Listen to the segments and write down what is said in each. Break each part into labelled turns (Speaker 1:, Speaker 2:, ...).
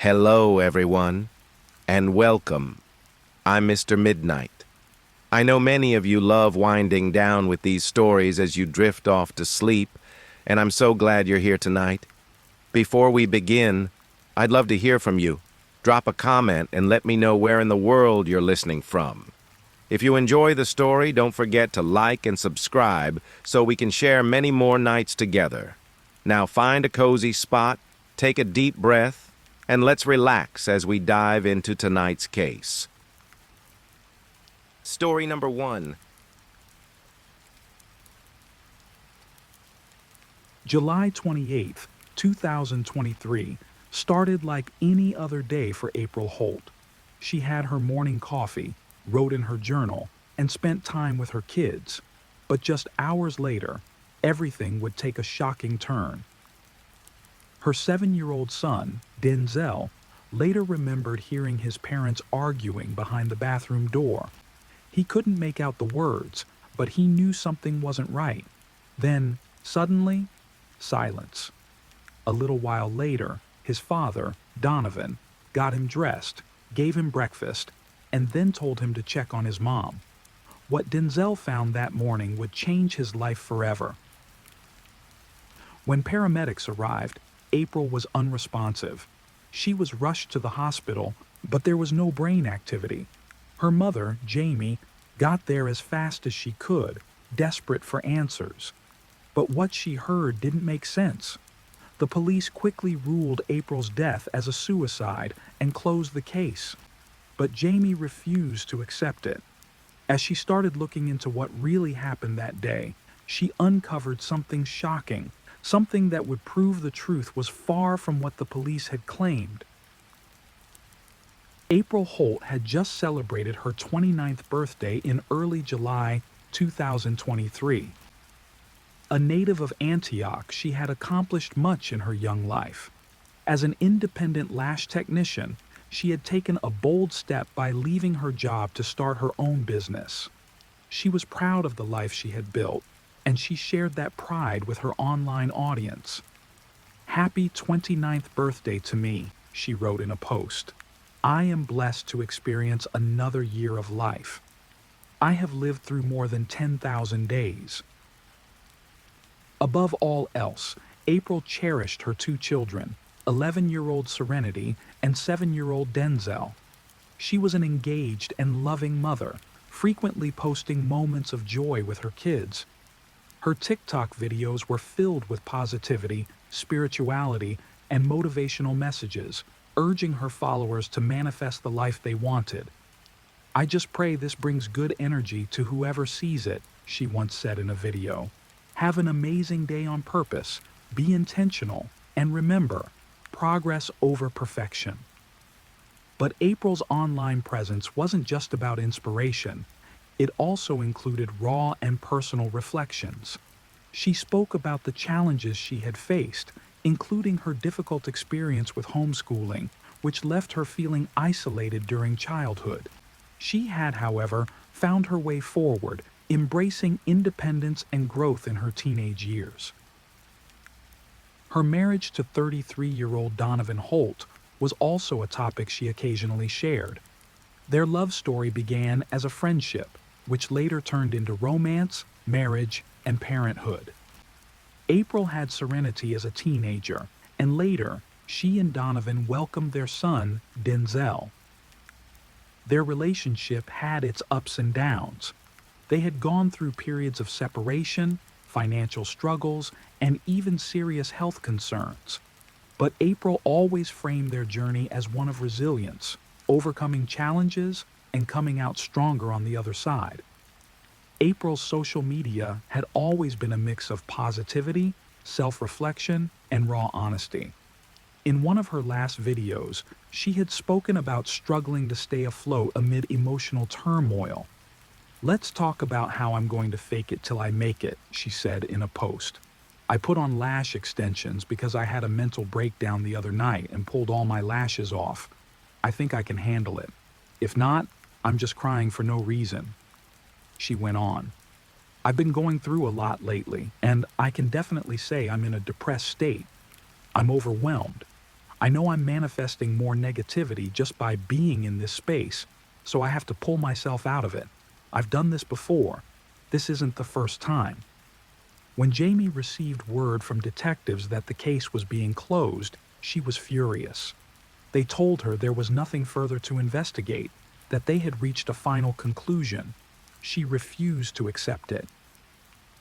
Speaker 1: Hello, everyone, and welcome. I'm Mr. Midnight. I know many of you love winding down with these stories as you drift off to sleep, and I'm so glad you're here tonight. Before we begin, I'd love to hear from you. Drop a comment and let me know where in the world you're listening from. If you enjoy the story, don't forget to like and subscribe so we can share many more nights together. Now find a cozy spot, take a deep breath, and let's relax as we dive into tonight's case. Story number 1.
Speaker 2: July 28th, 2023, started like any other day for April Holt. She had her morning coffee, wrote in her journal, and spent time with her kids. But just hours later, everything would take a shocking turn. Her 7-year-old son, Denzel, later remembered hearing his parents arguing behind the bathroom door. He couldn't make out the words, but he knew something wasn't right. Then, suddenly, silence. A little while later, his father, Donovan, got him dressed, gave him breakfast, and then told him to check on his mom. What Denzel found that morning would change his life forever. When paramedics arrived, April was unresponsive. She was rushed to the hospital, but there was no brain activity. Her mother, Jamie, got there as fast as she could, desperate for answers. But what she heard didn't make sense. The police quickly ruled April's death as a suicide and closed the case. But Jamie refused to accept it. As she started looking into what really happened that day, she uncovered something shocking, something that would prove the truth was far from what the police had claimed. April Holt had just celebrated her 29th birthday in early July 2023. A native of Antioch, she had accomplished much in her young life. As an independent lash technician, she had taken a bold step by leaving her job to start her own business. She was proud of the life she had built, and she shared that pride with her online audience. "Happy 29th birthday to me," she wrote in a post. "I am blessed to experience another year of life. I have lived through more than 10,000 days." Above all else, April cherished her 2 children, 11-year-old Serenity and 7-year-old Denzel. She was an engaged and loving mother, frequently posting moments of joy with her kids. Her TikTok videos were filled with positivity, spirituality, and motivational messages, urging her followers to manifest the life they wanted. "I just pray this brings good energy to whoever sees it," she once said in a video. "Have an amazing day on purpose, be intentional, and remember, progress over perfection." But April's online presence wasn't just about inspiration. It also included raw and personal reflections. She spoke about the challenges she had faced, including her difficult experience with homeschooling, which left her feeling isolated during childhood. She had, however, found her way forward, embracing independence and growth in her teenage years. Her marriage to 33-year-old Donovan Holt was also a topic she occasionally shared. Their love story began as a friendship, which later turned into romance, marriage, and parenthood. April had Serenity as a teenager, and later, she and Donovan welcomed their son, Denzel. Their relationship had its ups and downs. They had gone through periods of separation, financial struggles, and even serious health concerns. But April always framed their journey as one of resilience, overcoming challenges and coming out stronger on the other side. April's social media had always been a mix of positivity, self-reflection, and raw honesty. In one of her last videos, she had spoken about struggling to stay afloat amid emotional turmoil. "Let's talk about how I'm going to fake it till I make it," she said in a post. "I put on lash extensions because I had a mental breakdown the other night and pulled all my lashes off. I think I can handle it. If not, I'm just crying for no reason." She went on, "I've been going through a lot lately, and I can definitely say I'm in a depressed state. I'm overwhelmed. I know I'm manifesting more negativity just by being in this space, so I have to pull myself out of it. I've done this before. This isn't the first time. When Jamie received word from detectives that the case was being closed, she was furious. They told her there was nothing further to investigate, that they had reached a final conclusion. She refused to accept it.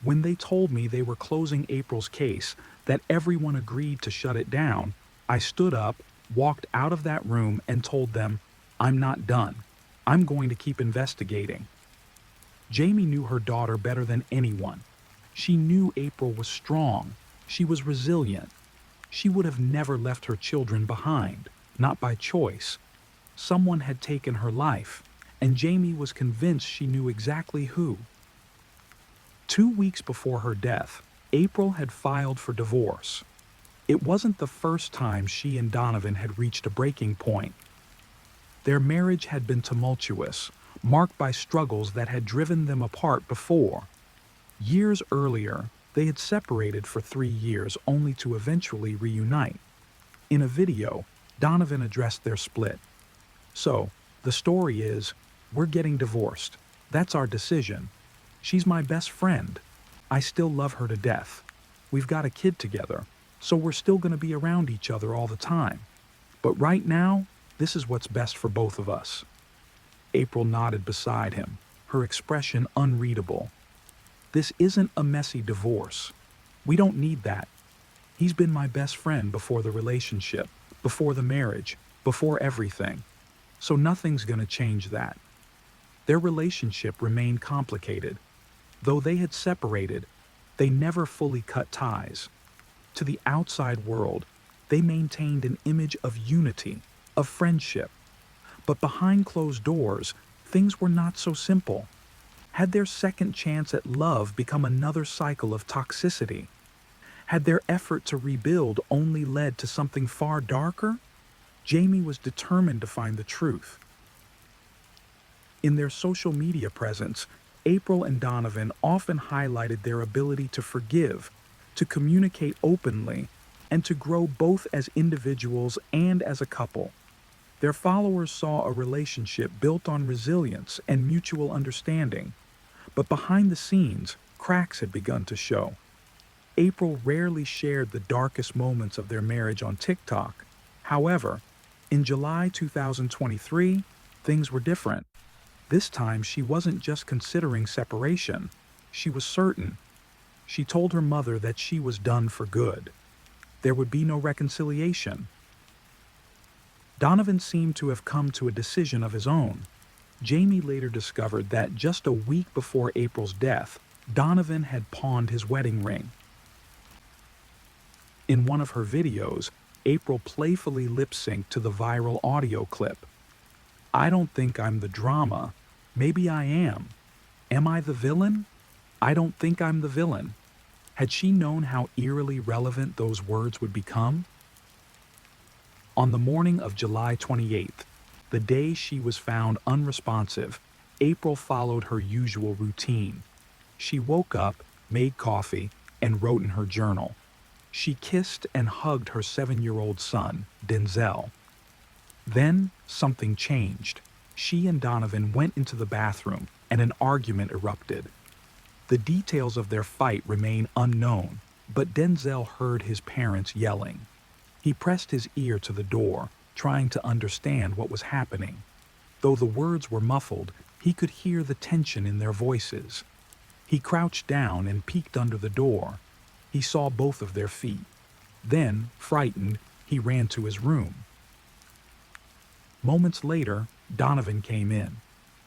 Speaker 2: When they told me they were closing April's case, that everyone agreed to shut it down, I stood up, walked out of that room, and told them, I'm not done. I'm going to keep investigating. Jamie knew her daughter better than anyone. She knew April was strong. She was resilient. She would have never left her children behind, not by choice. Someone had taken her life, and Jamie was convinced she knew exactly who. 2 weeks before her death, April had filed for divorce. It wasn't the first time she and Donovan had reached a breaking point. Their marriage had been tumultuous, marked by struggles that had driven them apart before. Years earlier, they had separated for 3 years only to eventually reunite. In a video, Donovan addressed their split. So, the story is, we're getting divorced. That's our decision. She's my best friend. I still love her to death. We've got a kid together, so we're still going to be around each other all the time. But right now, this is what's best for both of us. April nodded beside him, her expression unreadable. This isn't a messy divorce. We don't need that. He's been my best friend before the relationship, before the marriage, before everything. So nothing's going to change that. Their relationship remained complicated. Though they had separated, they never fully cut ties. To the outside world, they maintained an image of unity, of friendship. But behind closed doors, things were not so simple. Had their second chance at love become another cycle of toxicity? Had their effort to rebuild only led to something far darker? Jamie was determined to find the truth. In their social media presence, April and Donovan often highlighted their ability to forgive, to communicate openly, and to grow both as individuals and as a couple. Their followers saw a relationship built on resilience and mutual understanding. But behind the scenes, cracks had begun to show. April rarely shared the darkest moments of their marriage on TikTok. However, in July 2023, things were different. This time, she wasn't just considering separation. She was certain. She told her mother that she was done for good. There would be no reconciliation. Donovan seemed to have come to a decision of his own. Jamie later discovered that just a week before April's death, Donovan had pawned his wedding ring. In one of her videos, April playfully lip-synced to the viral audio clip. I don't think I'm the drama. Maybe I am. Am I the villain? I don't think I'm the villain. Had she known how eerily relevant those words would become? On the morning of July 28th, the day she was found unresponsive, April followed her usual routine. She woke up, made coffee, and wrote in her journal. She kissed and hugged her 7-year-old son, Denzel. Then something changed. She and Donovan went into the bathroom and an argument erupted. The details of their fight remain unknown, but Denzel heard his parents yelling. He pressed his ear to the door, trying to understand what was happening. Though the words were muffled, he could hear the tension in their voices. He crouched down and peeked under the door. He saw both of their feet. Then, frightened, he ran to his room. Moments later, Donovan came in.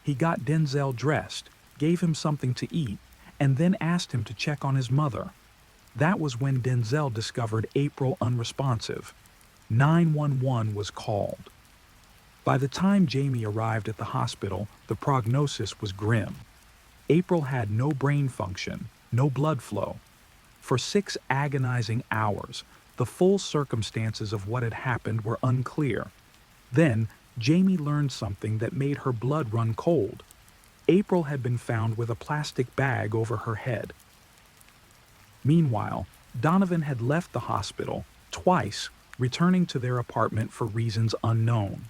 Speaker 2: He got Denzel dressed, gave him something to eat, and then asked him to check on his mother. That was when Denzel discovered April unresponsive. 911 was called. By the time Jamie arrived at the hospital, the prognosis was grim. April had no brain function, no blood flow. For 6 agonizing hours, the full circumstances of what had happened were unclear. Then, Jamie learned something that made her blood run cold. April had been found with a plastic bag over her head. Meanwhile, Donovan had left the hospital twice returning to their apartment for reasons unknown.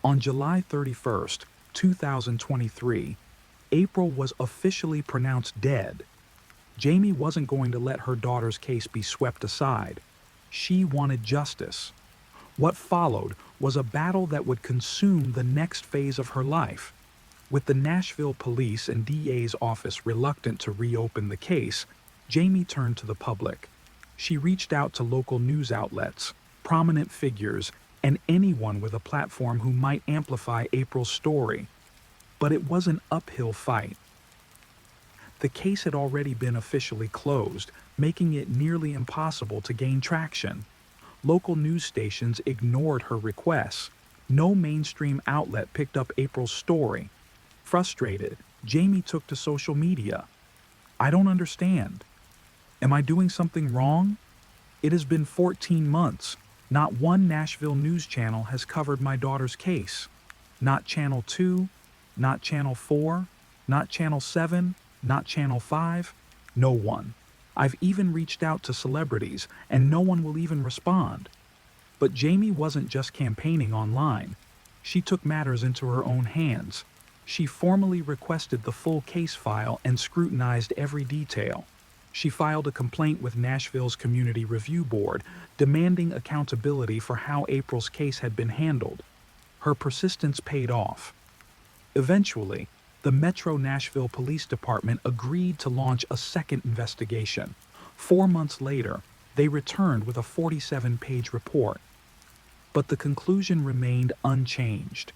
Speaker 2: On July 31st, 2023, April was officially pronounced dead. Jamie wasn't going to let her daughter's case be swept aside. She wanted justice. What followed was a battle that would consume the next phase of her life. With the Nashville police and DA's office reluctant to reopen the case, Jamie turned to the public. She reached out to local news outlets, prominent figures, and anyone with a platform who might amplify April's story. But it was an uphill fight. The case had already been officially closed, making it nearly impossible to gain traction. Local news stations ignored her requests. No mainstream outlet picked up April's story. Frustrated, Jamie took to social media. "I don't understand. Am I doing something wrong? It has been 14 months. Not one Nashville news channel has covered my daughter's case. Not Channel 2, not Channel 4, not Channel 7, not Channel 5. No one. I've even reached out to celebrities, and no one will even respond." But Jamie wasn't just campaigning online. She took matters into her own hands. She formally requested the full case file and scrutinized every detail. She filed a complaint with Nashville's Community Review Board, demanding accountability for how April's case had been handled. Her persistence paid off. Eventually, the Metro Nashville Police Department agreed to launch a second investigation. 4 months later, they returned with a 47-page report. But the conclusion remained unchanged.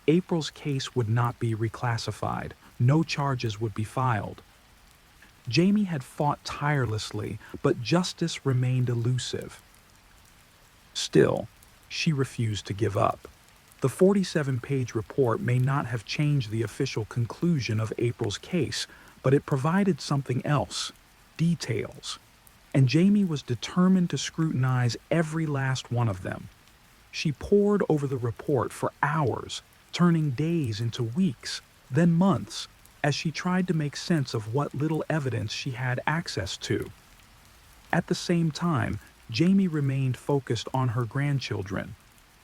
Speaker 2: April's case would not be reclassified. No charges would be filed. Jamie had fought tirelessly, but justice remained elusive. Still, she refused to give up. The 47-page report may not have changed the official conclusion of April's case, but it provided something else: details. And Jamie was determined to scrutinize every last one of them. She pored over the report for hours, turning days into weeks, then months, as she tried to make sense of what little evidence she had access to. At the same time, Jamie remained focused on her grandchildren.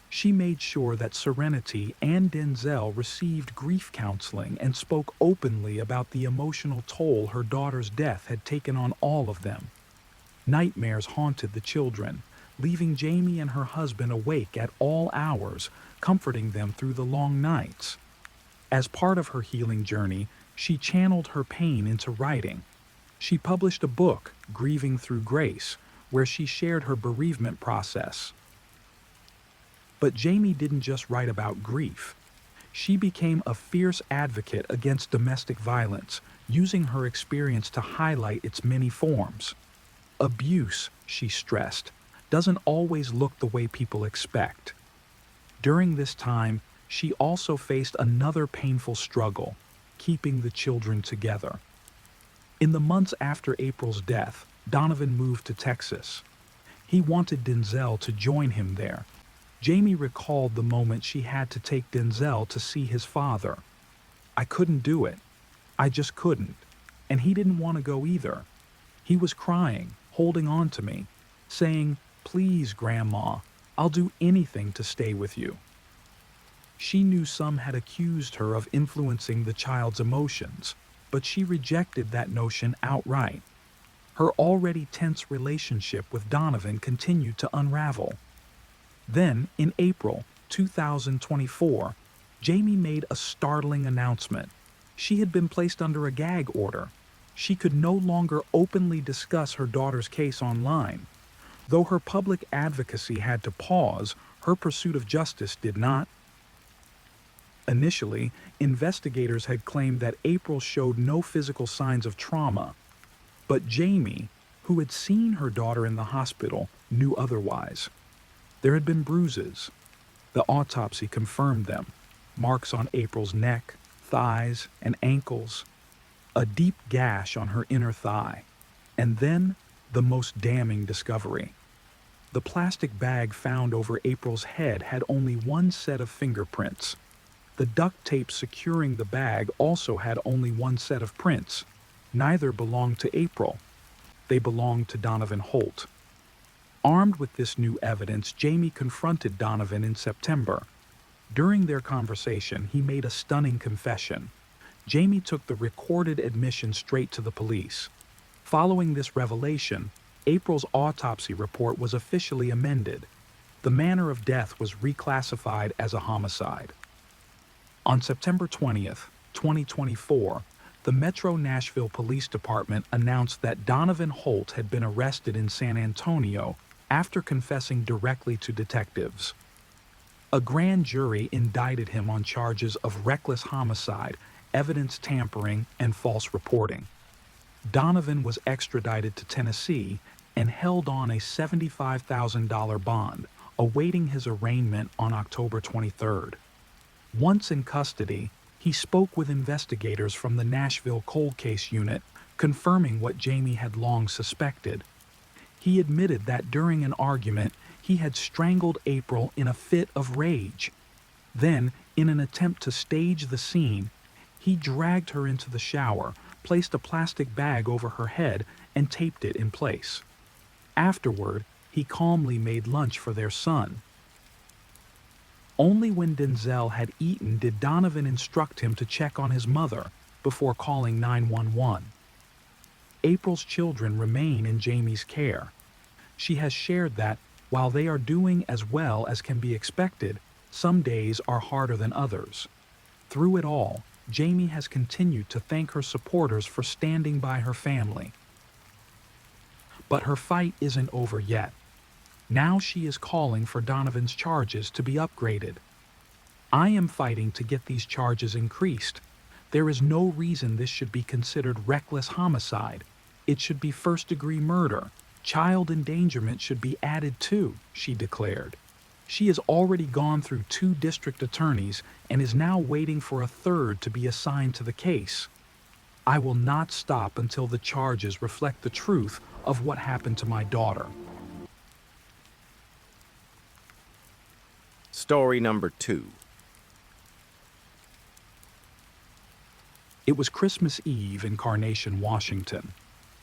Speaker 2: She made sure that Serenity and Denzel received grief counseling and spoke openly about the emotional toll her daughter's death had taken on all of them. Nightmares haunted the children, leaving Jamie and her husband awake at all hours, comforting them through the long nights. As part of her healing journey, she channeled her pain into writing. She published a book, Grieving Through Grace, where she shared her bereavement process. But Jamie didn't just write about grief. She became a fierce advocate against domestic violence, using her experience to highlight its many forms. Abuse, she stressed, doesn't always look the way people expect. During this time, she also faced another painful struggle: keeping the children together. In the months after April's death, Donovan moved to Texas. He wanted Denzel to join him there. Jamie recalled the moment she had to take Denzel to see his father. "I couldn't do it. I just couldn't. And he didn't want to go either. He was crying, holding on to me, saying, 'Please, Grandma, I'll do anything to stay with you.'" She knew some had accused her of influencing the child's emotions, but she rejected that notion outright. Her already tense relationship with Donovan continued to unravel. Then, in April 2024, Jamie made a startling announcement. She had been placed under a gag order. She could no longer openly discuss her daughter's case online. Though her public advocacy had to pause, her pursuit of justice did not. Initially, investigators had claimed that April showed no physical signs of trauma. But Jamie, who had seen her daughter in the hospital, knew otherwise. There had been bruises. The autopsy confirmed them: marks on April's neck, thighs, and ankles, a deep gash on her inner thigh, and then the most damning discovery. The plastic bag found over April's head had only one set of fingerprints. The duct tape securing the bag also had only one set of prints. Neither belonged to April. They belonged to Donovan Holt. Armed with this new evidence, Jamie confronted Donovan in September. During their conversation, he made a stunning confession. Jamie took the recorded admission straight to the police. Following this revelation, April's autopsy report was officially amended. The manner of death was reclassified as a homicide. On September 20th, 2024, the Metro Nashville Police Department announced that Donovan Holt had been arrested in San Antonio after confessing directly to detectives. A grand jury indicted him on charges of reckless homicide, evidence tampering, and false reporting. Donovan was extradited to Tennessee and held on a $75,000 bond, awaiting his arraignment on October 23rd. Once in custody, he spoke with investigators from the Nashville Cold Case Unit, confirming what Jamie had long suspected. He admitted that during an argument, he had strangled April in a fit of rage. Then, in an attempt to stage the scene, he dragged her into the shower, placed a plastic bag over her head, and taped it in place. Afterward, he calmly made lunch for their son. Only when Denzel had eaten did Donovan instruct him to check on his mother before calling 911. April's children remain in Jamie's care. She has shared that, while they are doing as well as can be expected, some days are harder than others. Through it all, Jamie has continued to thank her supporters for standing by her family. But her fight isn't over yet. Now she is calling for Donovan's charges to be upgraded. I am fighting to get these charges increased. There is no reason this should be considered reckless homicide. It should be first-degree murder. Child endangerment should be added too, she declared. She has already gone through 2 district attorneys and is now waiting for a third to be assigned to the case. I will not stop until the charges reflect the truth of what happened to my daughter.
Speaker 1: Story number 2.
Speaker 2: It was Christmas Eve in Carnation, Washington.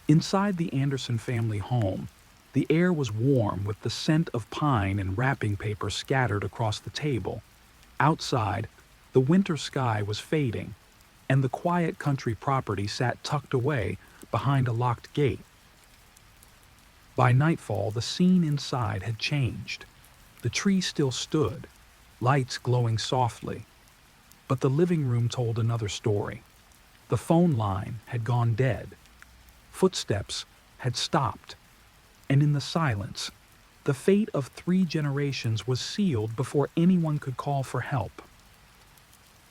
Speaker 2: Inside the Anderson family home, the air was warm with the scent of pine and wrapping paper scattered across the table. Outside, the winter sky was fading, and the quiet country property sat tucked away behind a locked gate. By nightfall, the scene inside had changed. The tree still stood, lights glowing softly. But the living room told another story. The phone line had gone dead. Footsteps had stopped. And in the silence, the fate of 3 generations was sealed before anyone could call for help.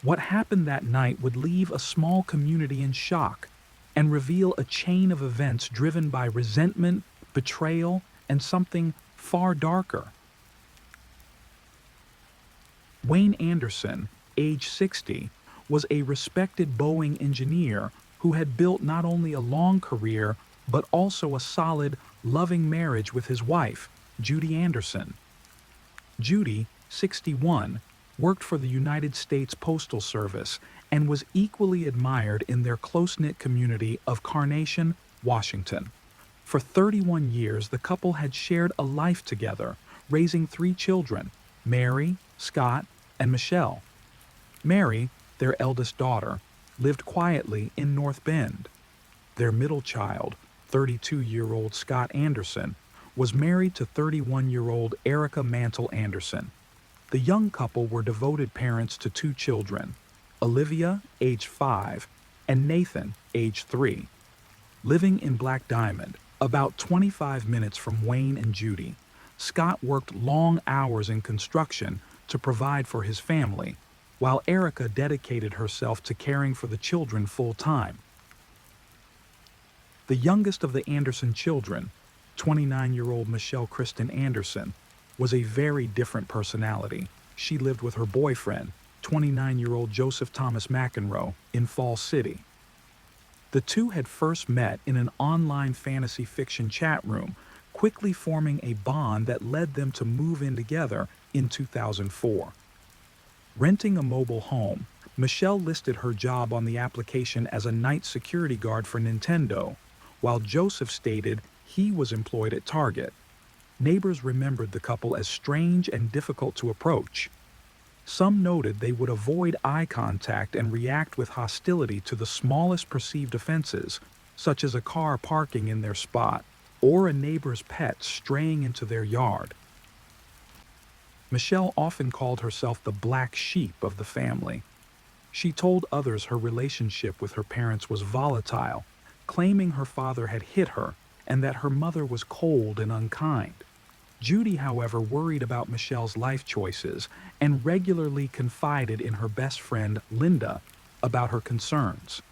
Speaker 2: What happened that night would leave a small community in shock and reveal a chain of events driven by resentment, betrayal, and something far darker. Wayne Anderson, age 60, was a respected Boeing engineer who had built not only a long career but also a solid, loving marriage with his wife, Judy Anderson. Judy, 61, worked for the United States Postal Service and was equally admired in their close-knit community of Carnation, Washington. For 31 years, the couple had shared a life together, raising 3 children, Mary, Scott, and Michelle. Mary, their eldest daughter, lived quietly in North Bend. Their middle child, 32-year-old Scott Anderson, was married to 31-year-old Erica Mantle Anderson. The young couple were devoted parents to 2 children, Olivia, age 5, and Nathan, age 3. Living in Black Diamond, about 25 minutes from Wayne and Judy, Scott worked long hours in construction to provide for his family, while Erica dedicated herself to caring for the children full-time. The youngest of the Anderson children, 29-year-old Michelle Kristen Anderson, was a very different personality. She lived with her boyfriend, 29-year-old Joseph Thomas McEnroe, in Fall City. The two had first met in an online fantasy fiction chat room, quickly forming a bond that led them to move in together in 2004. Renting a mobile home, Michelle listed her job on the application as a night security guard for Nintendo, while Joseph stated he was employed at Target. Neighbors remembered the couple as strange and difficult to approach. Some noted they would avoid eye contact and react with hostility to the smallest perceived offenses, such as a car parking in their spot or a neighbor's pet straying into their yard. Michelle often called herself the black sheep of the family. She told others her relationship with her parents was volatile, claiming her father had hit her and that her mother was cold and unkind. Judy, however, worried about Michelle's life choices and regularly confided in her best friend, Linda, about her concerns.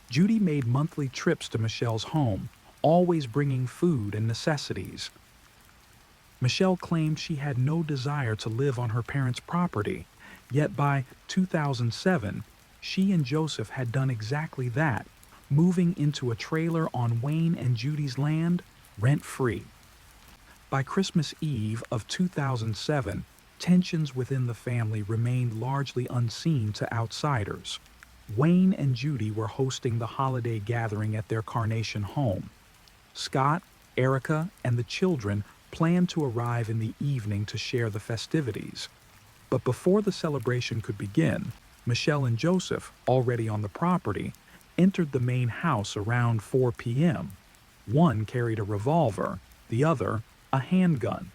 Speaker 2: Judy made monthly trips to Michelle's home, always bringing food and necessities. Michelle claimed she had no desire to live on her parents' property, yet by 2007, she and Joseph had done exactly that, moving into a trailer on Wayne and Judy's land, rent-free. By Christmas Eve of 2007, tensions within the family remained largely unseen to outsiders. Wayne and Judy were hosting the holiday gathering at their Carnation home. Scott, Erica, and the children planned to arrive in the evening to share the festivities. But before the celebration could begin, Michelle and Joseph, already on the property, entered the main house around 4 p.m. One carried a revolver, the other, a handgun.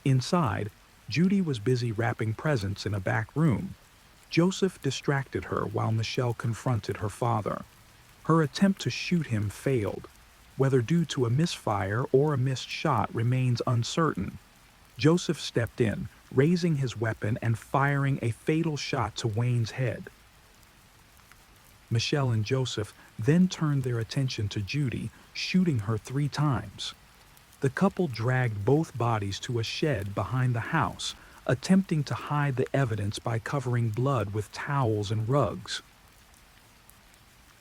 Speaker 2: Inside, Judy was busy wrapping presents in a back room. Joseph distracted her while Michelle confronted her father. Her attempt to shoot him failed. Whether due to a misfire or a missed shot remains uncertain. Joseph stepped in, raising his weapon and firing a fatal shot to Wayne's head. Michelle and Joseph then turned their attention to Judy, shooting her 3 times. The couple dragged both bodies to a shed behind the house, attempting to hide the evidence by covering blood with towels and rugs.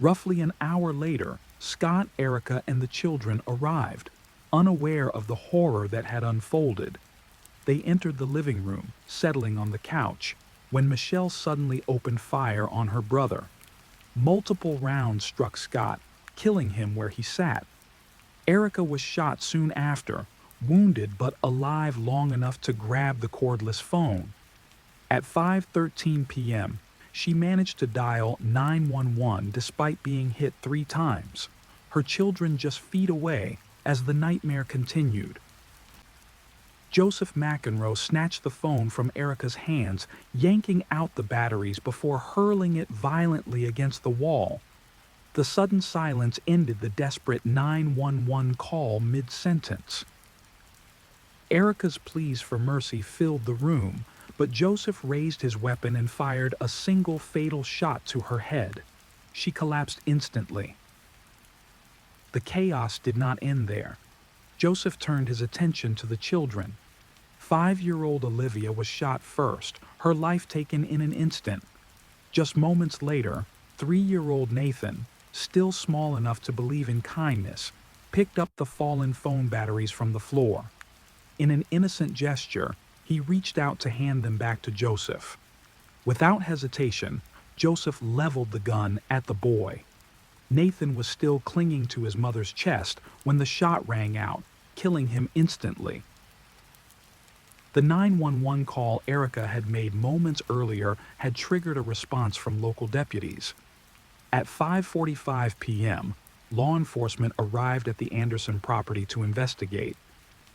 Speaker 2: Roughly an hour later, Scott, Erica, and the children arrived, unaware of the horror that had unfolded. They entered the living room, settling on the couch, when Michelle suddenly opened fire on her brother. Multiple rounds struck Scott, killing him where he sat. Erica was shot soon after, wounded but alive long enough to grab the cordless phone. At 5:13 p.m., she managed to dial 911 despite being hit 3 times, her children just feet away as the nightmare continued. Joseph McEnroe snatched the phone from Erica's hands, yanking out the batteries before hurling it violently against the wall. The sudden silence ended the desperate 911 call mid-sentence. Erica's pleas for mercy filled the room, but Joseph raised his weapon and fired a single fatal shot to her head. She collapsed instantly. The chaos did not end there. Joseph turned his attention to the children. 5-year-old Olivia was shot first, her life taken in an instant. Just moments later, 3-year-old Nathan, still small enough to believe in kindness, picked up the fallen phone batteries from the floor. In an innocent gesture, he reached out to hand them back to Joseph. Without hesitation, Joseph leveled the gun at the boy. Nathan was still clinging to his mother's chest when the shot rang out, killing him instantly. The 911 call Erica had made moments earlier had triggered a response from local deputies. At 5:45 p.m., law enforcement arrived at the Anderson property to investigate.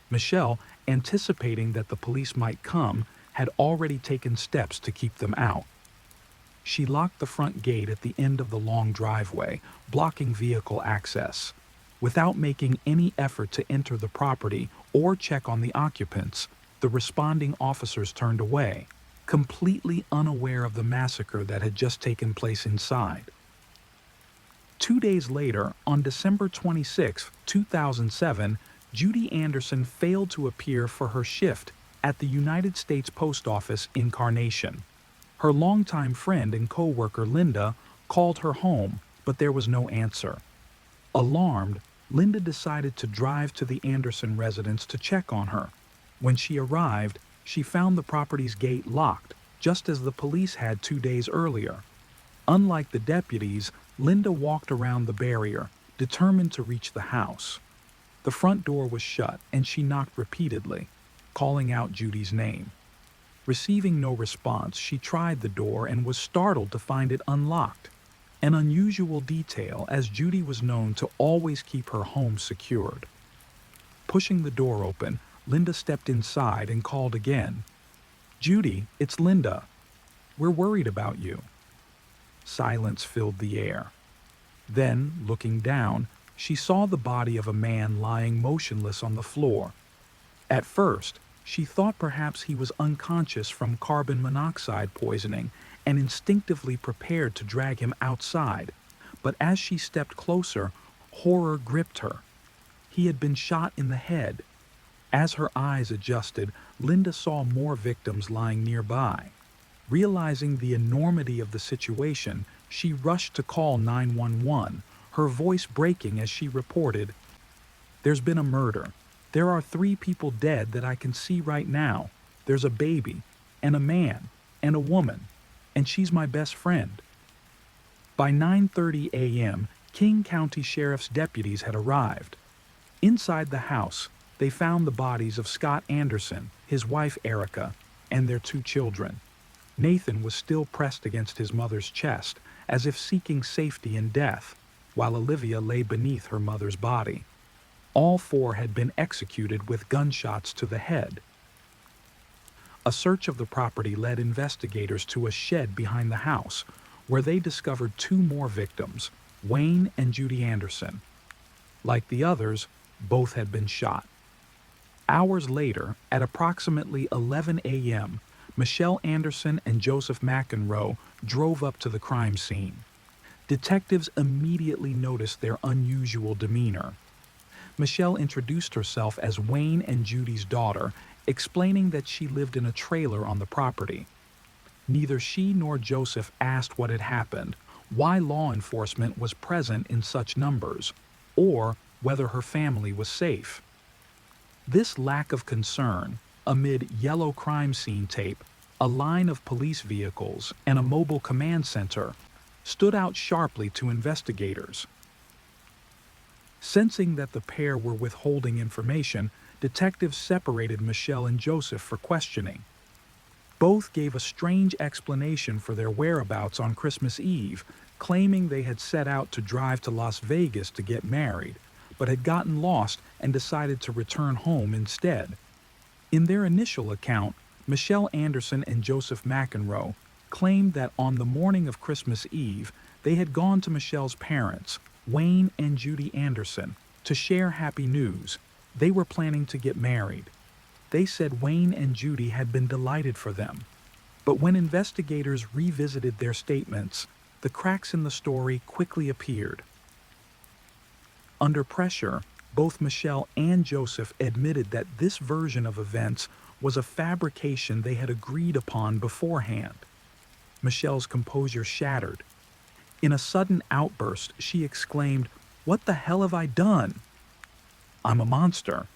Speaker 2: Michelle, anticipating that the police might come, had already taken steps to keep them out. She locked the front gate at the end of the long driveway, blocking vehicle access. Without making any effort to enter the property or check on the occupants, the responding officers turned away, completely unaware of the massacre that had just taken place inside. 2 days later, on December 26, 2007, Judy Anderson failed to appear for her shift at the United States Post Office in Carnation. Her longtime friend and co-worker Linda called her home, but there was no answer. Alarmed, Linda decided to drive to the Anderson residence to check on her. When she arrived, she found the property's gate locked, just as the police had 2 days earlier. Unlike the deputies, Linda walked around the barrier, determined to reach the house. The front door was shut and she knocked repeatedly, calling out Judy's name. Receiving no response, she tried the door and was startled to find it unlocked. An unusual detail, as Judy was known to always keep her home secured. Pushing the door open, Linda stepped inside and called again. "Judy, it's Linda. We're worried about you." Silence filled the air. Then, looking down, she saw the body of a man lying motionless on the floor. At first, she thought perhaps he was unconscious from carbon monoxide poisoning and instinctively prepared to drag him outside. But as she stepped closer, horror gripped her. He had been shot in the head. As her eyes adjusted, Linda saw more victims lying nearby. Realizing the enormity of the situation, she rushed to call 911, her voice breaking as she reported, "There's been a murder. There are 3 people dead that I can see right now. There's a baby, and a man, and a woman, and she's my best friend." By 9:30 a.m., King County Sheriff's deputies had arrived. Inside the house, they found the bodies of Scott Anderson, his wife Erica, and their 2 children. Nathan was still pressed against his mother's chest, as if seeking safety in death, while Olivia lay beneath her mother's body. All 4 had been executed with gunshots to the head. A search of the property led investigators to a shed behind the house, where they discovered 2 more victims, Wayne and Judy Anderson. Like the others, both had been shot. Hours later, at approximately 11 a.m., Michelle Anderson and Joseph McEnroe drove up to the crime scene. Detectives immediately noticed their unusual demeanor. Michelle introduced herself as Wayne and Judy's daughter, explaining that she lived in a trailer on the property. Neither she nor Joseph asked what had happened, why law enforcement was present in such numbers, or whether her family was safe. This lack of concern, amid yellow crime scene tape, a line of police vehicles, and a mobile command center, stood out sharply to investigators. Sensing that the pair were withholding information, detectives separated Michelle and Joseph for questioning. Both gave a strange explanation for their whereabouts on Christmas Eve, claiming they had set out to drive to Las Vegas to get married, but had gotten lost and decided to return home instead. In their initial account, Michelle Anderson and Joseph McEnroe claimed that on the morning of Christmas Eve, they had gone to Michelle's parents, Wayne and Judy Anderson, to share happy news. They were planning to get married. They said Wayne and Judy had been delighted for them. But when investigators revisited their statements, the cracks in the story quickly appeared. Under pressure, both Michelle and Joseph admitted that this version of events was a fabrication they had agreed upon beforehand. Michelle's composure shattered. In a sudden outburst, she exclaimed, "What the hell have I done? I'm a monster."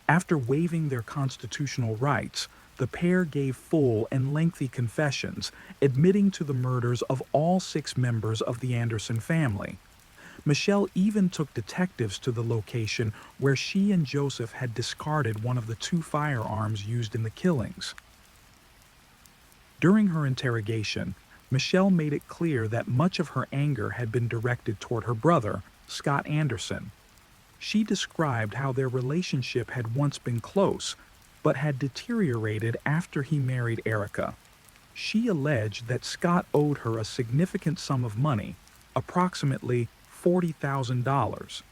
Speaker 2: After waiving their constitutional rights, the pair gave full and lengthy confessions, admitting to the murders of all 6 members of the Anderson family. Michelle even took detectives to the location where she and Joseph had discarded one of the 2 firearms used in the killings. During her interrogation, Michelle made it clear that much of her anger had been directed toward her brother, Scott Anderson. She described how their relationship had once been close, but had deteriorated after he married Erica. She alleged that Scott owed her a significant sum of money, approximately $40,000,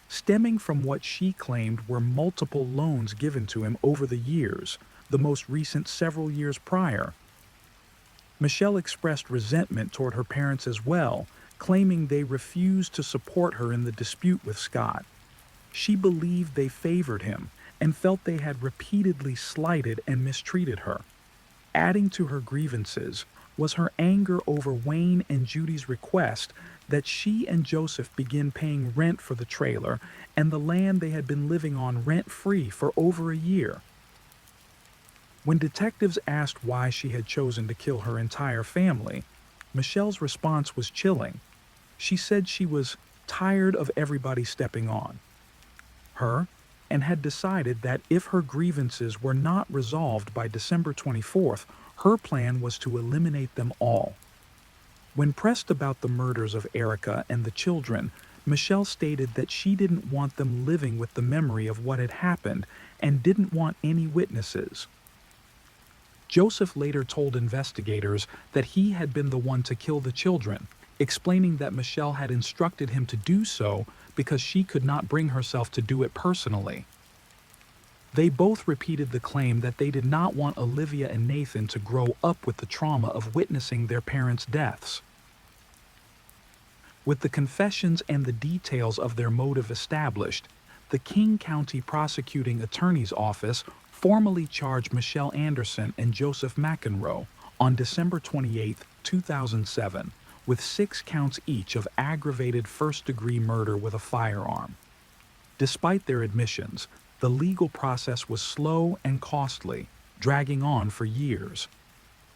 Speaker 2: stemming from what she claimed were multiple loans given to him over the years, the most recent several years prior. Michelle expressed resentment toward her parents as well, claiming they refused to support her in the dispute with Scott. She believed they favored him and felt they had repeatedly slighted and mistreated her. Adding to her grievances was her anger over Wayne and Judy's request that she and Joseph begin paying rent for the trailer and the land they had been living on rent-free for over a year. When detectives asked why she had chosen to kill her entire family, Michelle's response was chilling. She said she was tired of everybody stepping on. her and had decided that if her grievances were not resolved by December 24th, her plan was to eliminate them all. When pressed about the murders of Erica and the children, Michelle stated that she didn't want them living with the memory of what had happened and didn't want any witnesses. Joseph later told investigators that he had been the one to kill the children, explaining that Michelle had instructed him to do so because she could not bring herself to do it personally. They both repeated the claim that they did not want Olivia and Nathan to grow up with the trauma of witnessing their parents' deaths. With the confessions and the details of their motive established, the King County Prosecuting Attorney's Office formally charged Michelle Anderson and Joseph McEnroe on December 28, 2007, with 6 counts each of aggravated first-degree murder with a firearm. Despite their admissions, the legal process was slow and costly, dragging on for years.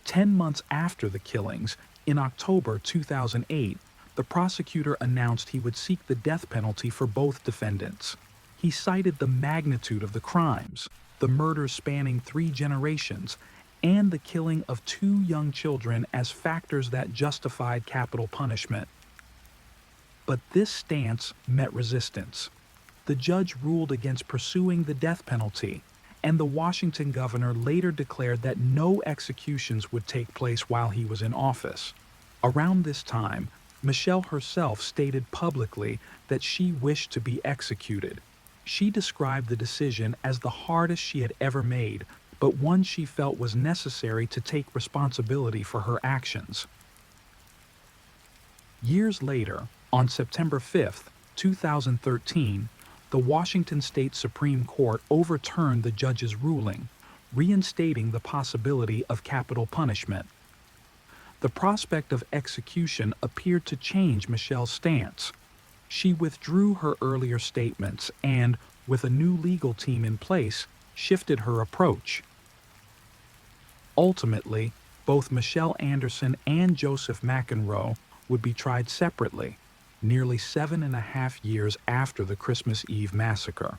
Speaker 2: 10 months after the killings, in October 2008, the prosecutor announced he would seek the death penalty for both defendants. He cited the magnitude of the crimes, the murders spanning 3 generations, and the killing of 2 young children as factors that justified capital punishment. But this stance met resistance. The judge ruled against pursuing the death penalty, and the Washington governor later declared that no executions would take place while he was in office. Around this time, Michelle herself stated publicly that she wished to be executed. She described the decision as the hardest she had ever made, but one she felt was necessary to take responsibility for her actions. Years later, on September 5, 2013, the Washington State Supreme Court overturned the judge's ruling, reinstating the possibility of capital punishment. The prospect of execution appeared to change Michelle's stance. She withdrew her earlier statements and, with a new legal team in place, shifted her approach. Ultimately, both Michelle Anderson and Joseph McEnroe would be tried separately, nearly 7.5 years after the Christmas Eve massacre.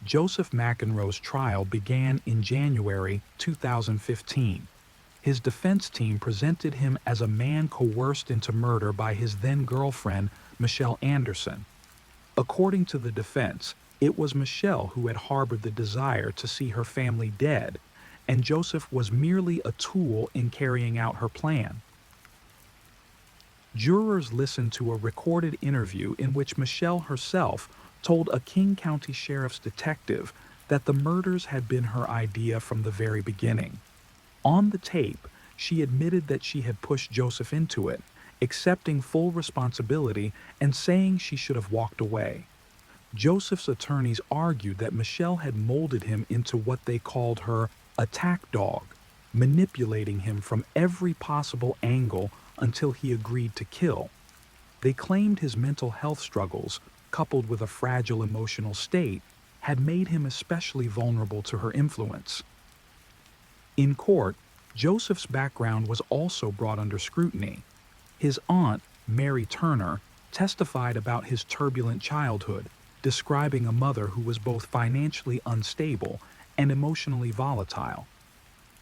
Speaker 2: Joseph McEnroe's trial began in January 2015. His defense team presented him as a man coerced into murder by his then-girlfriend, Michelle Anderson. According to the defense, it was Michelle who had harbored the desire to see her family dead, and Joseph was merely a tool in carrying out her plan. Jurors listened to a recorded interview in which Michelle herself told a King County Sheriff's detective that the murders had been her idea from the very beginning. On the tape, she admitted that she had pushed Joseph into it, accepting full responsibility and saying she should have walked away. Joseph's attorneys argued that Michelle had molded him into what they called her attack dog, manipulating him from every possible angle until he agreed to kill. They claimed his mental health struggles, coupled with a fragile emotional state, had made him especially vulnerable to her influence. In court, Joseph's background was also brought under scrutiny. His aunt, Mary Turner, testified about his turbulent childhood, describing a mother who was both financially unstable and emotionally volatile.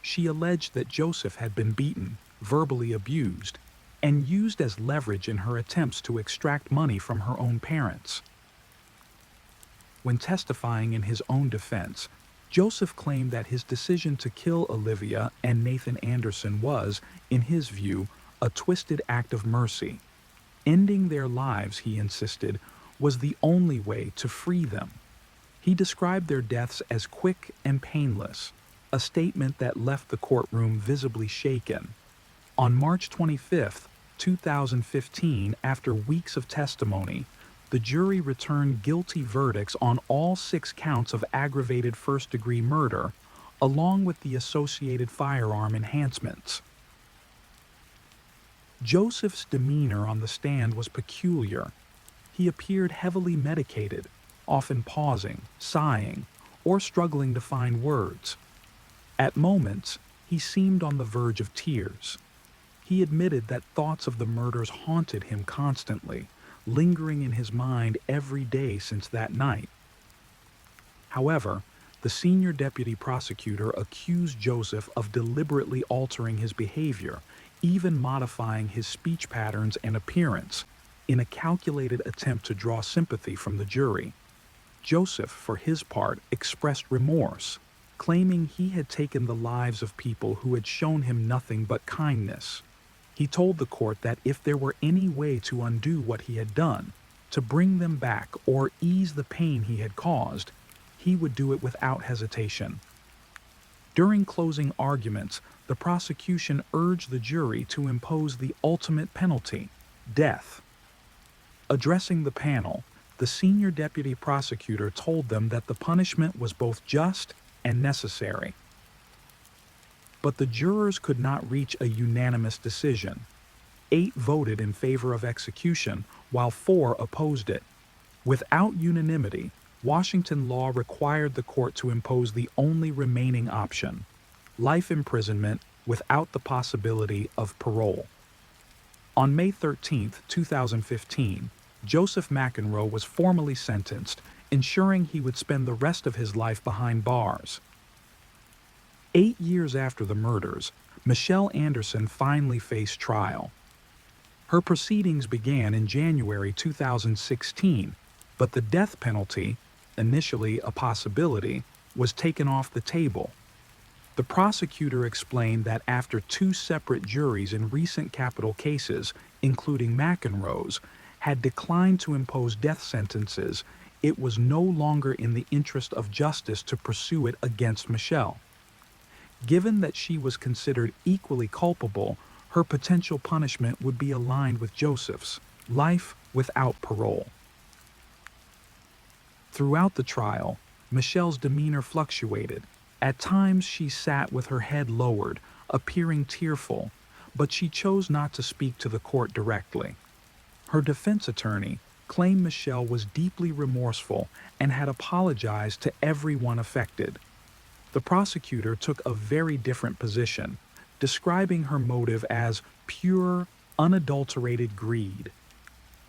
Speaker 2: She alleged that Joseph had been beaten, verbally abused, and used as leverage in her attempts to extract money from her own parents. When testifying in his own defense, Joseph claimed that his decision to kill Olivia and Nathan Anderson was, in his view, a twisted act of mercy. Ending their lives, he insisted, was the only way to free them. He described their deaths as quick and painless, a statement that left the courtroom visibly shaken. On March 25, 2015, after weeks of testimony, the jury returned guilty verdicts on all 6 counts of aggravated first-degree murder, along with the associated firearm enhancements. Joseph's demeanor on the stand was peculiar. He appeared heavily medicated, often pausing, sighing, or struggling to find words. At moments, he seemed on the verge of tears. He admitted that thoughts of the murders haunted him constantly, lingering in his mind every day since that night. However, the senior deputy prosecutor accused Joseph of deliberately altering his behavior, even modifying his speech patterns and appearance, in a calculated attempt to draw sympathy from the jury. Joseph, for his part, expressed remorse, claiming he had taken the lives of people who had shown him nothing but kindness. He told the court that if there were any way to undo what he had done, to bring them back or ease the pain he had caused, he would do it without hesitation. During closing arguments, the prosecution urged the jury to impose the ultimate penalty, death. Addressing the panel, the senior deputy prosecutor told them that the punishment was both just and necessary. But the jurors could not reach a unanimous decision. 8 voted in favor of execution, while 4 opposed it. Without unanimity, Washington law required the court to impose the only remaining option: life imprisonment without the possibility of parole. On May 13, 2015, Joseph McEnroe was formally sentenced, ensuring he would spend the rest of his life behind bars. 8 years after the murders, Michelle Anderson finally faced trial. Her proceedings began in January 2016, but the death penalty, initially a possibility, was taken off the table. The prosecutor explained that after 2 separate juries in recent capital cases, including McEnroe's, had declined to impose death sentences, it was no longer in the interest of justice to pursue it against Michelle. Given that she was considered equally culpable, her potential punishment would be aligned with Joseph's: life without parole. Throughout the trial, Michelle's demeanor fluctuated. At times she sat with her head lowered, appearing tearful, but she chose not to speak to the court directly. Her defense attorney claimed Michelle was deeply remorseful and had apologized to everyone affected. The prosecutor took a very different position, describing her motive as pure, unadulterated greed.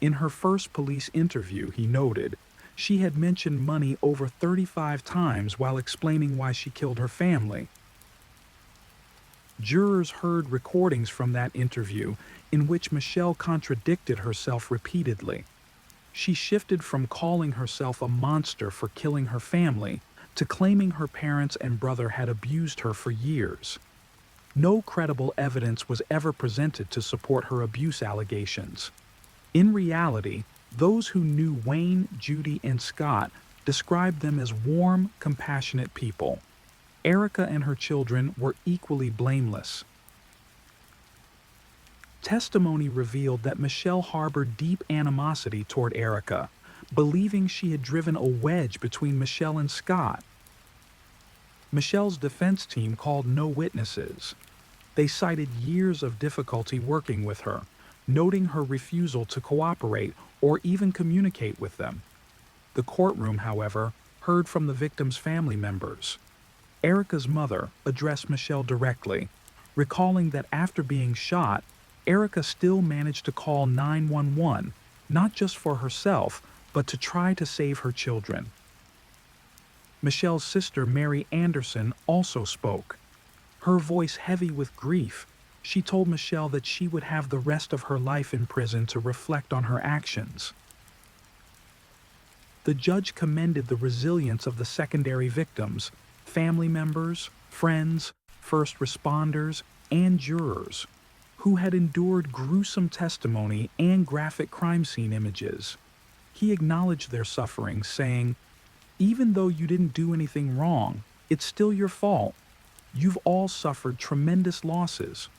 Speaker 2: In her first police interview, he noted, she had mentioned money over 35 times while explaining why she killed her family. Jurors heard recordings from that interview in which Michelle contradicted herself repeatedly. She shifted from calling herself a monster for killing her family to claiming her parents and brother had abused her for years. No credible evidence was ever presented to support her abuse allegations. In reality, those who knew Wayne, Judy, and Scott described them as warm, compassionate people. Erica and her children were equally blameless. Testimony revealed that Michelle harbored deep animosity toward Erica, believing she had driven a wedge between Michelle and Scott. Michelle's defense team called no witnesses. They cited years of difficulty working with her, noting her refusal to cooperate or even communicate with them. The courtroom, however, heard from the victim's family members. Erica's mother addressed Michelle directly, recalling that after being shot, Erica still managed to call 911, not just for herself, but to try to save her children. Michelle's sister, Mary Anderson, also spoke. Her voice heavy with grief, she told Michelle that she would have the rest of her life in prison to reflect on her actions. The judge commended the resilience of the secondary victims, family members, friends, first responders, and jurors, who had endured gruesome testimony and graphic crime scene images. He acknowledged their suffering, saying, "Even though you didn't do anything wrong, it's still your fault. You've all suffered tremendous losses.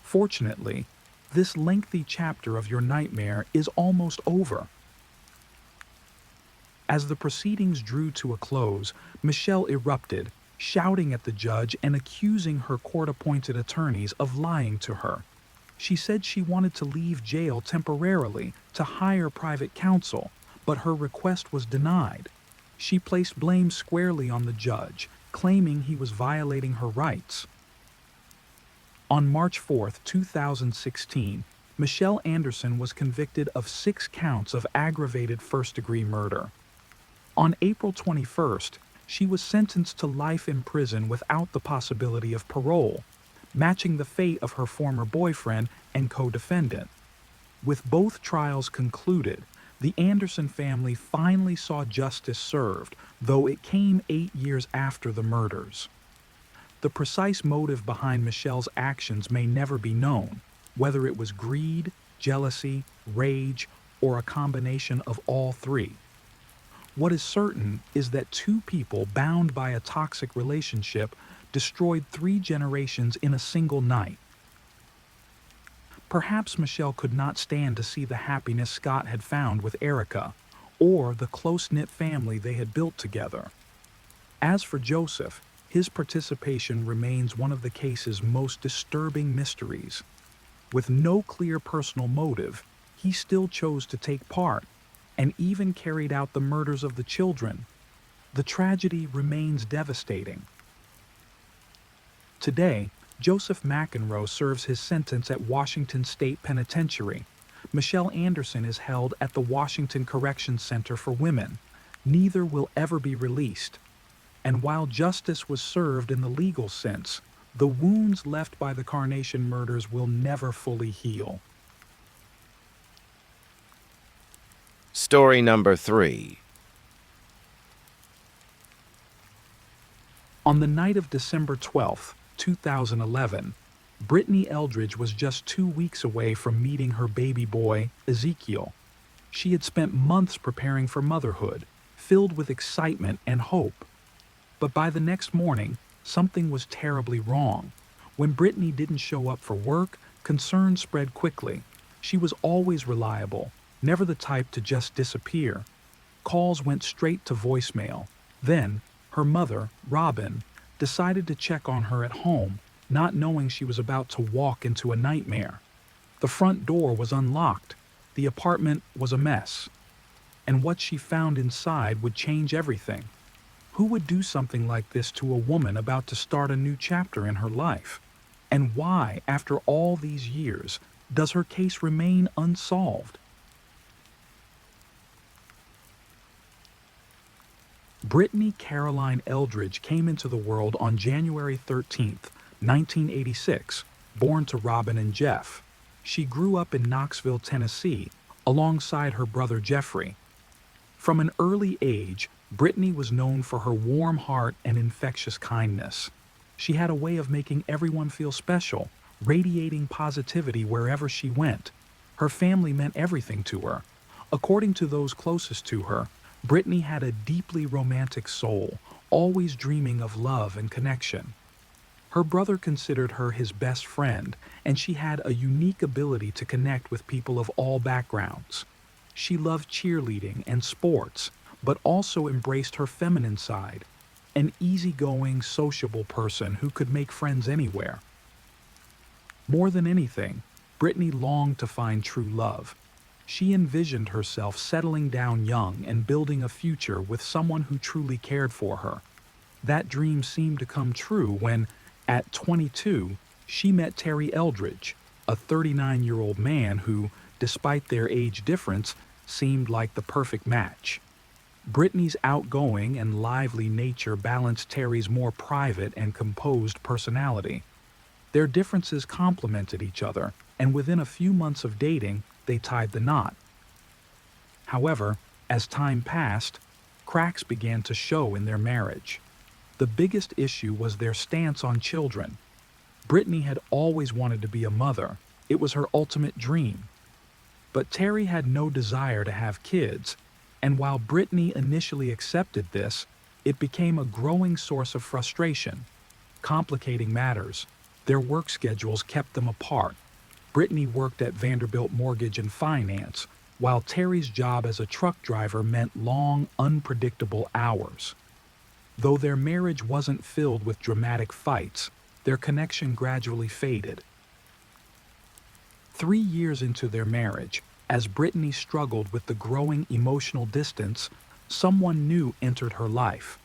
Speaker 2: Fortunately, this lengthy chapter of your nightmare is almost over." As the proceedings drew to a close, Michelle erupted, shouting at the judge and accusing her court-appointed attorneys of lying to her. She said she wanted to leave jail temporarily to hire private counsel, but her request was denied. She placed blame squarely on the judge, claiming he was violating her rights. On March 4, 2016, Michelle Anderson was convicted of 6 counts of aggravated first-degree murder. On April 21st, she was sentenced to life in prison without the possibility of parole, matching the fate of her former boyfriend and co-defendant. With both trials concluded, the Anderson family finally saw justice served, though it came 8 years after the murders. The precise motive behind Michelle's actions may never be known, whether it was greed, jealousy, rage, or a combination of all three. What is certain is that 2 people bound by a toxic relationship destroyed 3 generations in a single night. Perhaps Michelle could not stand to see the happiness Scott had found with Erica, or the close-knit family they had built together. As for Joseph, his participation remains one of the case's most disturbing mysteries. With no clear personal motive, he still chose to take part, and even carried out the murders of the children. The tragedy remains devastating. Today, Joseph McEnroe serves his sentence at Washington State Penitentiary. Michelle Anderson is held at the Washington Corrections Center for Women. Neither will ever be released. And while justice was served in the legal sense, the wounds left by the Carnation murders will never fully heal.
Speaker 1: Story number 3.
Speaker 2: On the night of December 12, 2011, Brittany Eldridge was just 2 weeks away from meeting her baby boy, Ezekiel. She had spent months preparing for motherhood, filled with excitement and hope. But by the next morning, something was terribly wrong. When Brittany didn't show up for work, concern spread quickly. She was always reliable, never the type to just disappear. Calls went straight to voicemail. Then, her mother, Robin, decided to check on her at home, not knowing she was about to walk into a nightmare. The front door was unlocked. The apartment was a mess. And what she found inside would change everything. Who would do something like this to a woman about to start a new chapter in her life? And why, after all these years, does her case remain unsolved? Brittany Caroline Eldridge came into the world on January 13, 1986, born to Robin and Jeff. She grew up in Knoxville, Tennessee, alongside her brother Jeffrey. From an early age, Brittany was known for her warm heart and infectious kindness. She had a way of making everyone feel special, radiating positivity wherever she went. Her family meant everything to her. According to those closest to her, Brittany had a deeply romantic soul, always dreaming of love and connection. Her brother considered her his best friend, and she had a unique ability to connect with people of all backgrounds. She loved cheerleading and sports, but also embraced her feminine side, an easygoing, sociable person who could make friends anywhere. More than anything, Brittany longed to find true love. She envisioned herself settling down young and building a future with someone who truly cared for her. That dream seemed to come true when, at 22, she met Terry Eldridge, a 39-year-old man who, despite their age difference, seemed like the perfect match. Brittany's outgoing and lively nature balanced Terry's more private and composed personality. Their differences complemented each other, and within a few months of dating, they tied the knot. However, as time passed, cracks began to show in their marriage. The biggest issue was their stance on children. Brittany had always wanted to be a mother. It was her ultimate dream. But Terry had no desire to have kids, and while Brittany initially accepted this, it became a growing source of frustration. Complicating matters, their work schedules kept them apart. Brittany worked at Vanderbilt Mortgage and Finance, while Terry's job as a truck driver meant long, unpredictable hours. Though their marriage wasn't filled with dramatic fights, their connection gradually faded. 3 years into their marriage, as Brittany struggled with the growing emotional distance, someone new entered her life.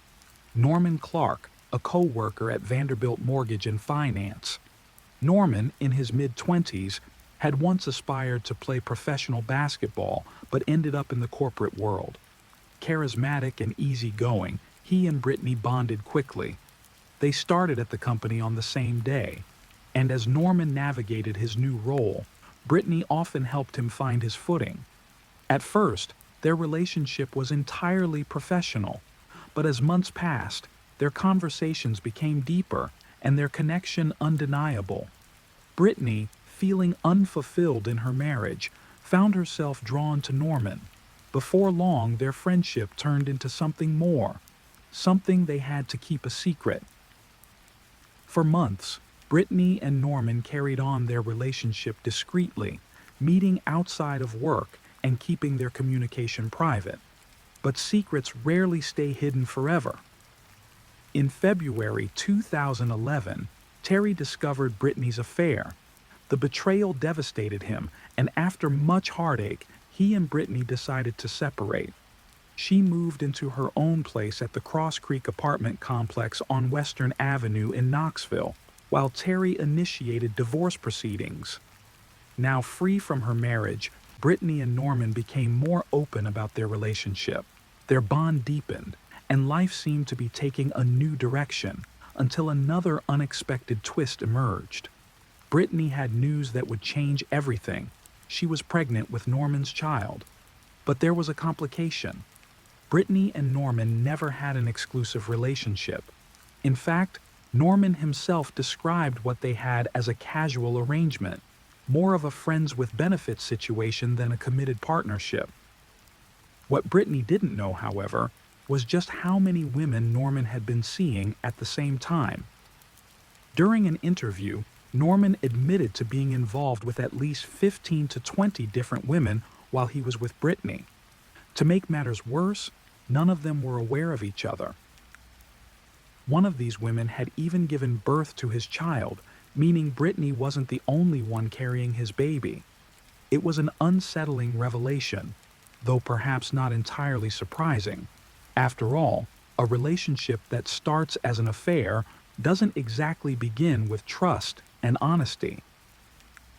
Speaker 2: Norman Clark, a co-worker at Vanderbilt Mortgage and Finance. Norman, in his mid-20s, had once aspired to play professional basketball but ended up in the corporate world. Charismatic and easygoing, he and Brittany bonded quickly. They started at the company on the same day, and as Norman navigated his new role, Brittany often helped him find his footing. At first, their relationship was entirely professional, but as months passed, their conversations became deeper and their connection undeniable. Brittany, feeling unfulfilled in her marriage, found herself drawn to Norman. Before long, their friendship turned into something more, something they had to keep a secret. For months, Brittany and Norman carried on their relationship discreetly, meeting outside of work and keeping their communication private. But secrets rarely stay hidden forever. In February 2011, Terry discovered Brittany's affair. The betrayal devastated him, and after much heartache, he and Brittany decided to separate. She moved into her own place at the Cross Creek apartment complex on Western Avenue in Knoxville, while Terry initiated divorce proceedings. Now free from her marriage, Brittany and Norman became more open about their relationship. Their bond deepened, and life seemed to be taking a new direction until another unexpected twist emerged. Brittany had news that would change everything. She was pregnant with Norman's child. But there was a complication. Brittany and Norman never had an exclusive relationship. In fact, Norman himself described what they had as a casual arrangement, more of a friends with benefits situation than a committed partnership. What Brittany didn't know, however, was just how many women Norman had been seeing at the same time. During an interview, Norman admitted to being involved with at least 15 to 20 different women while he was with Brittany. To make matters worse, none of them were aware of each other. One of these women had even given birth to his child, meaning Brittany wasn't the only one carrying his baby. It was an unsettling revelation, though perhaps not entirely surprising. After all, a relationship that starts as an affair doesn't exactly begin with trust and honesty.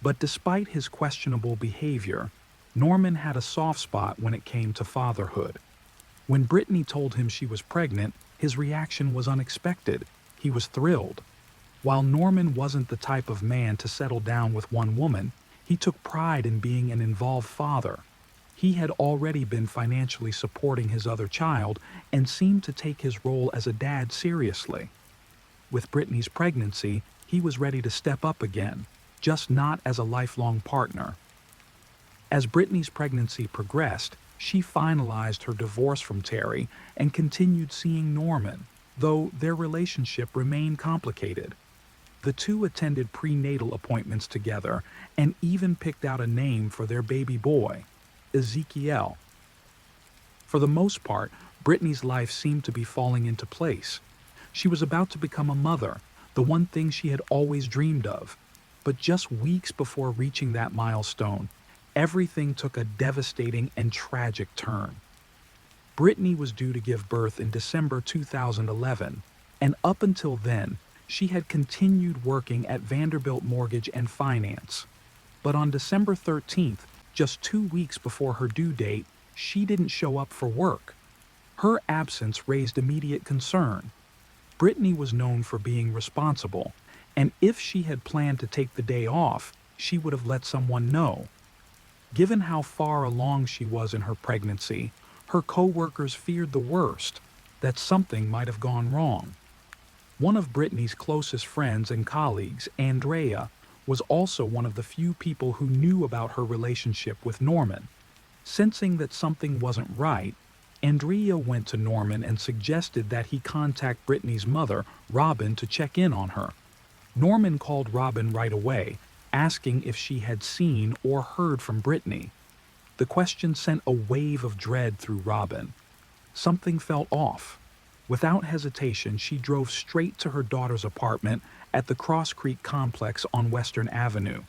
Speaker 2: But despite his questionable behavior, Norman had a soft spot when it came to fatherhood. When Brittany told him she was pregnant, his reaction was unexpected. He was thrilled. While Norman wasn't the type of man to settle down with one woman, he took pride in being an involved father. He had already been financially supporting his other child and seemed to take his role as a dad seriously. With Brittany's pregnancy, he was ready to step up again, just not as a lifelong partner. As Brittany's pregnancy progressed, she finalized her divorce from Terry and continued seeing Norman, though their relationship remained complicated. The two attended prenatal appointments together and even picked out a name for their baby boy, Ezekiel. For the most part, Brittany's life seemed to be falling into place. She was about to become a mother, the one thing she had always dreamed of. But just weeks before reaching that milestone, everything took a devastating and tragic turn. Brittany was due to give birth in December 2011, and up until then, she had continued working at Vanderbilt Mortgage and Finance. But on December 13th, just 2 weeks before her due date, she didn't show up for work. Her absence raised immediate concern. Brittany was known for being responsible, and if she had planned to take the day off, she would have let someone know. Given how far along she was in her pregnancy, her co-workers feared the worst, that something might have gone wrong. One of Brittany's closest friends and colleagues, Andrea, was also one of the few people who knew about her relationship with Norman. Sensing that something wasn't right, Andrea went to Norman and suggested that he contact Brittany's mother, Robin, to check in on her. Norman called Robin right away, asking if she had seen or heard from Brittany. The question sent a wave of dread through Robin. Something felt off. Without hesitation, she drove straight to her daughter's apartment at the Cross Creek complex on Western Avenue.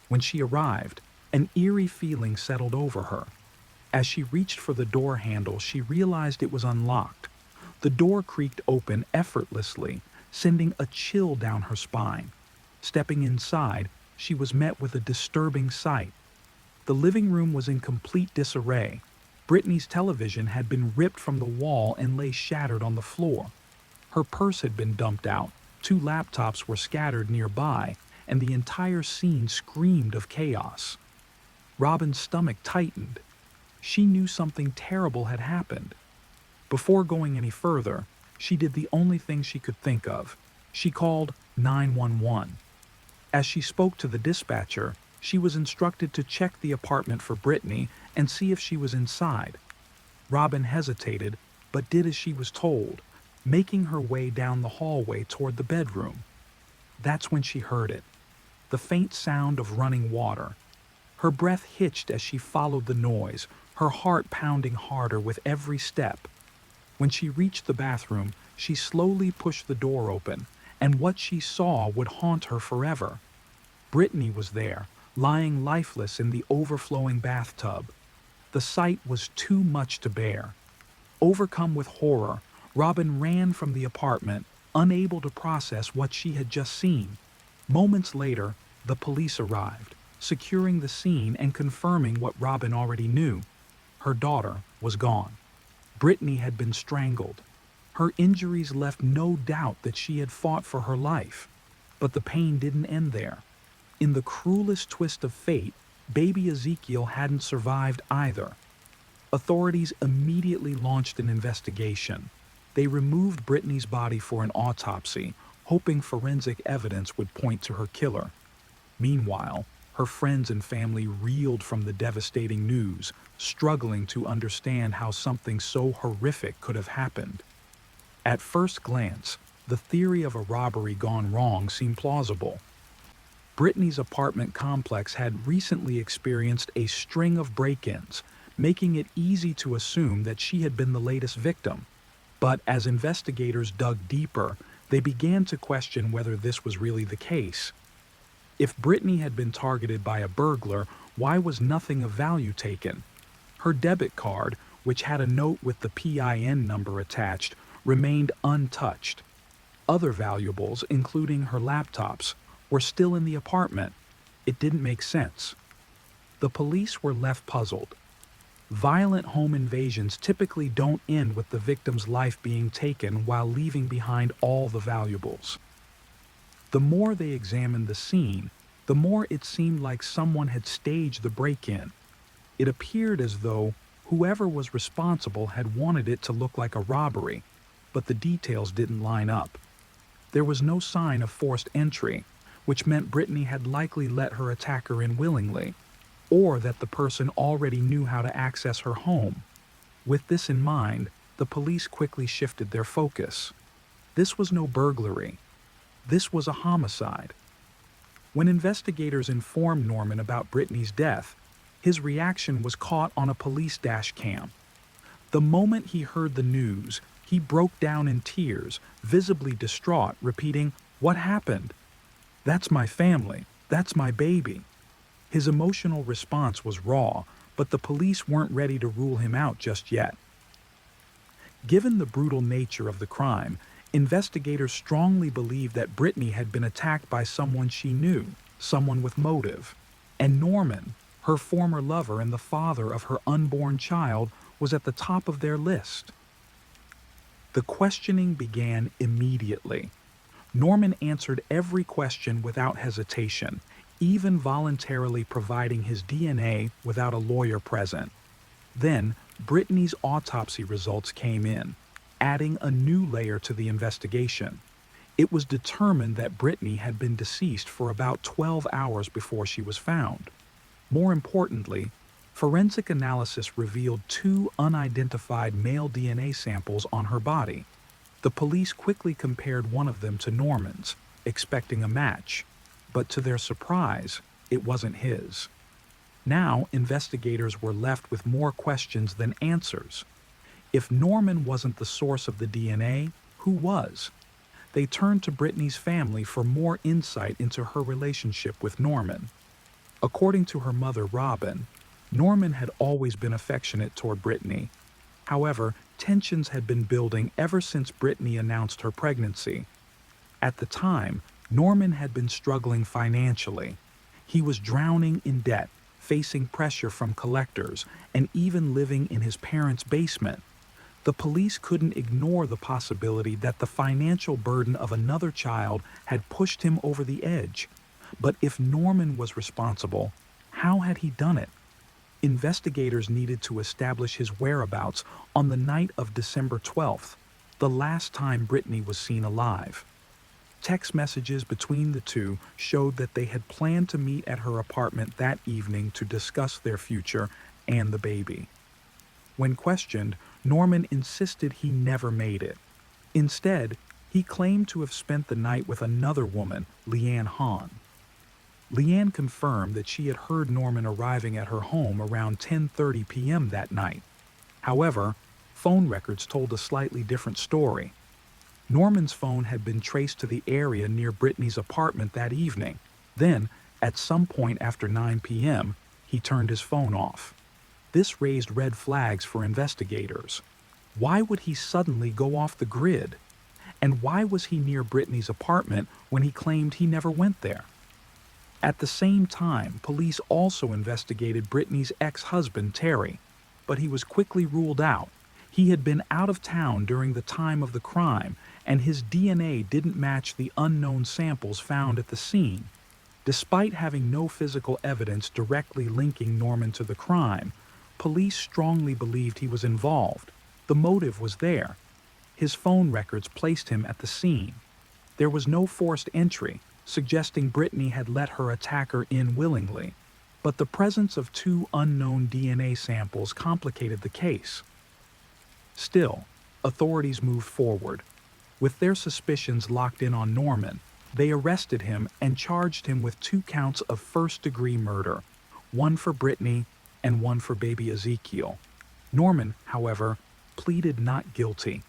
Speaker 2: When she arrived, an eerie feeling settled over her. As she reached for the door handle, she realized it was unlocked. The door creaked open effortlessly, sending a chill down her spine. Stepping inside, she was met with a disturbing sight. The living room was in complete disarray. Brittany's television had been ripped from the wall and lay shattered on the floor. Her purse had been dumped out, two laptops were scattered nearby, and the entire scene screamed of chaos. Robin's stomach tightened. She knew something terrible had happened. Before going any further, she did the only thing she could think of. She called 911. As she spoke to the dispatcher, she was instructed to check the apartment for Brittany and see if she was inside. Robin hesitated, but did as she was told, making her way down the hallway toward the bedroom. That's when she heard it, the faint sound of running water. Her breath hitched as she followed the noise, her heart pounding harder with every step. When she reached the bathroom, she slowly pushed the door open, and what she saw would haunt her forever. Brittany was there, lying lifeless in the overflowing bathtub. The sight was too much to bear. Overcome with horror, Robin ran from the apartment, unable to process what she had just seen. Moments later, the police arrived, securing the scene and confirming what Robin already knew. Her daughter was gone. Brittany had been strangled. Her injuries left no doubt that she had fought for her life. But the pain didn't end there. In the cruelest twist of fate, baby Ezekiel hadn't survived either. Authorities immediately launched an investigation. They removed Brittany's body for an autopsy, hoping forensic evidence would point to her killer. Meanwhile, her friends and family reeled from the devastating news, struggling to understand how something so horrific could have happened. At first glance, the theory of a robbery gone wrong seemed plausible. Brittany's apartment complex had recently experienced a string of break-ins, making it easy to assume that she had been the latest victim. But as investigators dug deeper, they began to question whether this was really the case. If Brittany had been targeted by a burglar, why was nothing of value taken? Her debit card, which had a note with the PIN number attached, remained untouched. Other valuables, including her laptops, were still in the apartment. It didn't make sense. The police were left puzzled. Violent home invasions typically don't end with the victim's life being taken while leaving behind all the valuables. The more they examined the scene, the more it seemed like someone had staged the break-in. It appeared as though whoever was responsible had wanted it to look like a robbery, but the details didn't line up. There was no sign of forced entry, which meant Brittany had likely let her attacker in willingly, or that the person already knew how to access her home. With this in mind, the police quickly shifted their focus. This was no burglary. This was a homicide. When investigators informed Norman about Brittany's death, his reaction was caught on a police dash cam. The moment he heard the news, he broke down in tears, visibly distraught, repeating, "What happened? That's my family. That's my baby." His emotional response was raw, but the police weren't ready to rule him out just yet. Given the brutal nature of the crime, investigators strongly believed that Brittany had been attacked by someone she knew, someone with motive. And Norman, her former lover and the father of her unborn child, was at the top of their list. The questioning began immediately. Norman answered every question without hesitation, even voluntarily providing his DNA without a lawyer present. Then, Brittany's autopsy results came in, adding a new layer to the investigation. It was determined that Brittany had been deceased for about 12 hours before she was found. More importantly, forensic analysis revealed two unidentified male DNA samples on her body. The police quickly compared one of them to Norman's, expecting a match. But to their surprise, it wasn't his. Now, investigators were left with more questions than answers. If Norman wasn't the source of the DNA, who was? They turned to Brittany's family for more insight into her relationship with Norman. According to her mother, Robin, Norman had always been affectionate toward Brittany. However, tensions had been building ever since Brittany announced her pregnancy. At the time, Norman had been struggling financially. He was drowning in debt, facing pressure from collectors, and even living in his parents' basement. The police couldn't ignore the possibility that the financial burden of another child had pushed him over the edge. But if Norman was responsible, how had he done it? Investigators needed to establish his whereabouts on the night of December 12th, the last time Brittany was seen alive. Text messages between the two showed that they had planned to meet at her apartment that evening to discuss their future and the baby. When questioned, Norman insisted he never made it. Instead, he claimed to have spent the night with another woman, Leanne Hahn. Leanne confirmed that she had heard Norman arriving at her home around 10:30 p.m. that night. However, phone records told a slightly different story. Norman's phone had been traced to the area near Brittany's apartment that evening. Then, at some point after 9 p.m., he turned his phone off. This raised red flags for investigators. Why would he suddenly go off the grid? And why was he near Brittany's apartment when he claimed he never went there? At the same time, police also investigated Brittany's ex-husband, Terry, but he was quickly ruled out. He had been out of town during the time of the crime, and his DNA didn't match the unknown samples found at the scene. Despite having no physical evidence directly linking Norman to the crime, police strongly believed he was involved. The motive was there. His phone records placed him at the scene. There was no forced entry, suggesting Brittany had let her attacker in willingly. But the presence of two unknown DNA samples complicated the case. Still, authorities moved forward. With their suspicions locked in on Norman, they arrested him and charged him with 2 counts of first-degree murder, one for Brittany and one for baby Ezekiel. Norman, however, pleaded not guilty.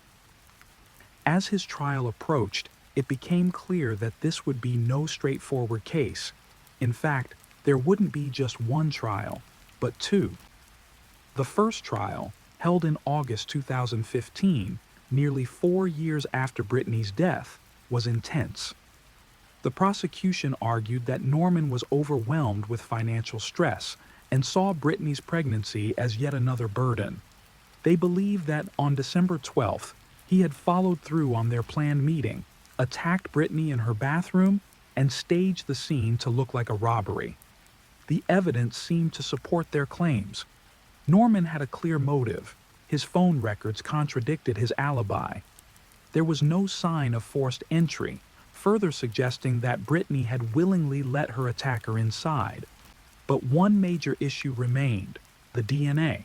Speaker 2: As his trial approached, it became clear that this would be no straightforward case. In fact, there wouldn't be just one trial, but 2. The first trial, held in August 2015, nearly 4 years after Brittany's death, was intense. The prosecution argued that Norman was overwhelmed with financial stress and saw Brittany's pregnancy as yet another burden. They believed that on December 12th, he had followed through on their planned meeting, attacked Brittany in her bathroom, and staged the scene to look like a robbery. The evidence seemed to support their claims. Norman had a clear motive. His phone records contradicted his alibi. There was no sign of forced entry, further suggesting that Brittany had willingly let her attacker inside. But one major issue remained: the DNA.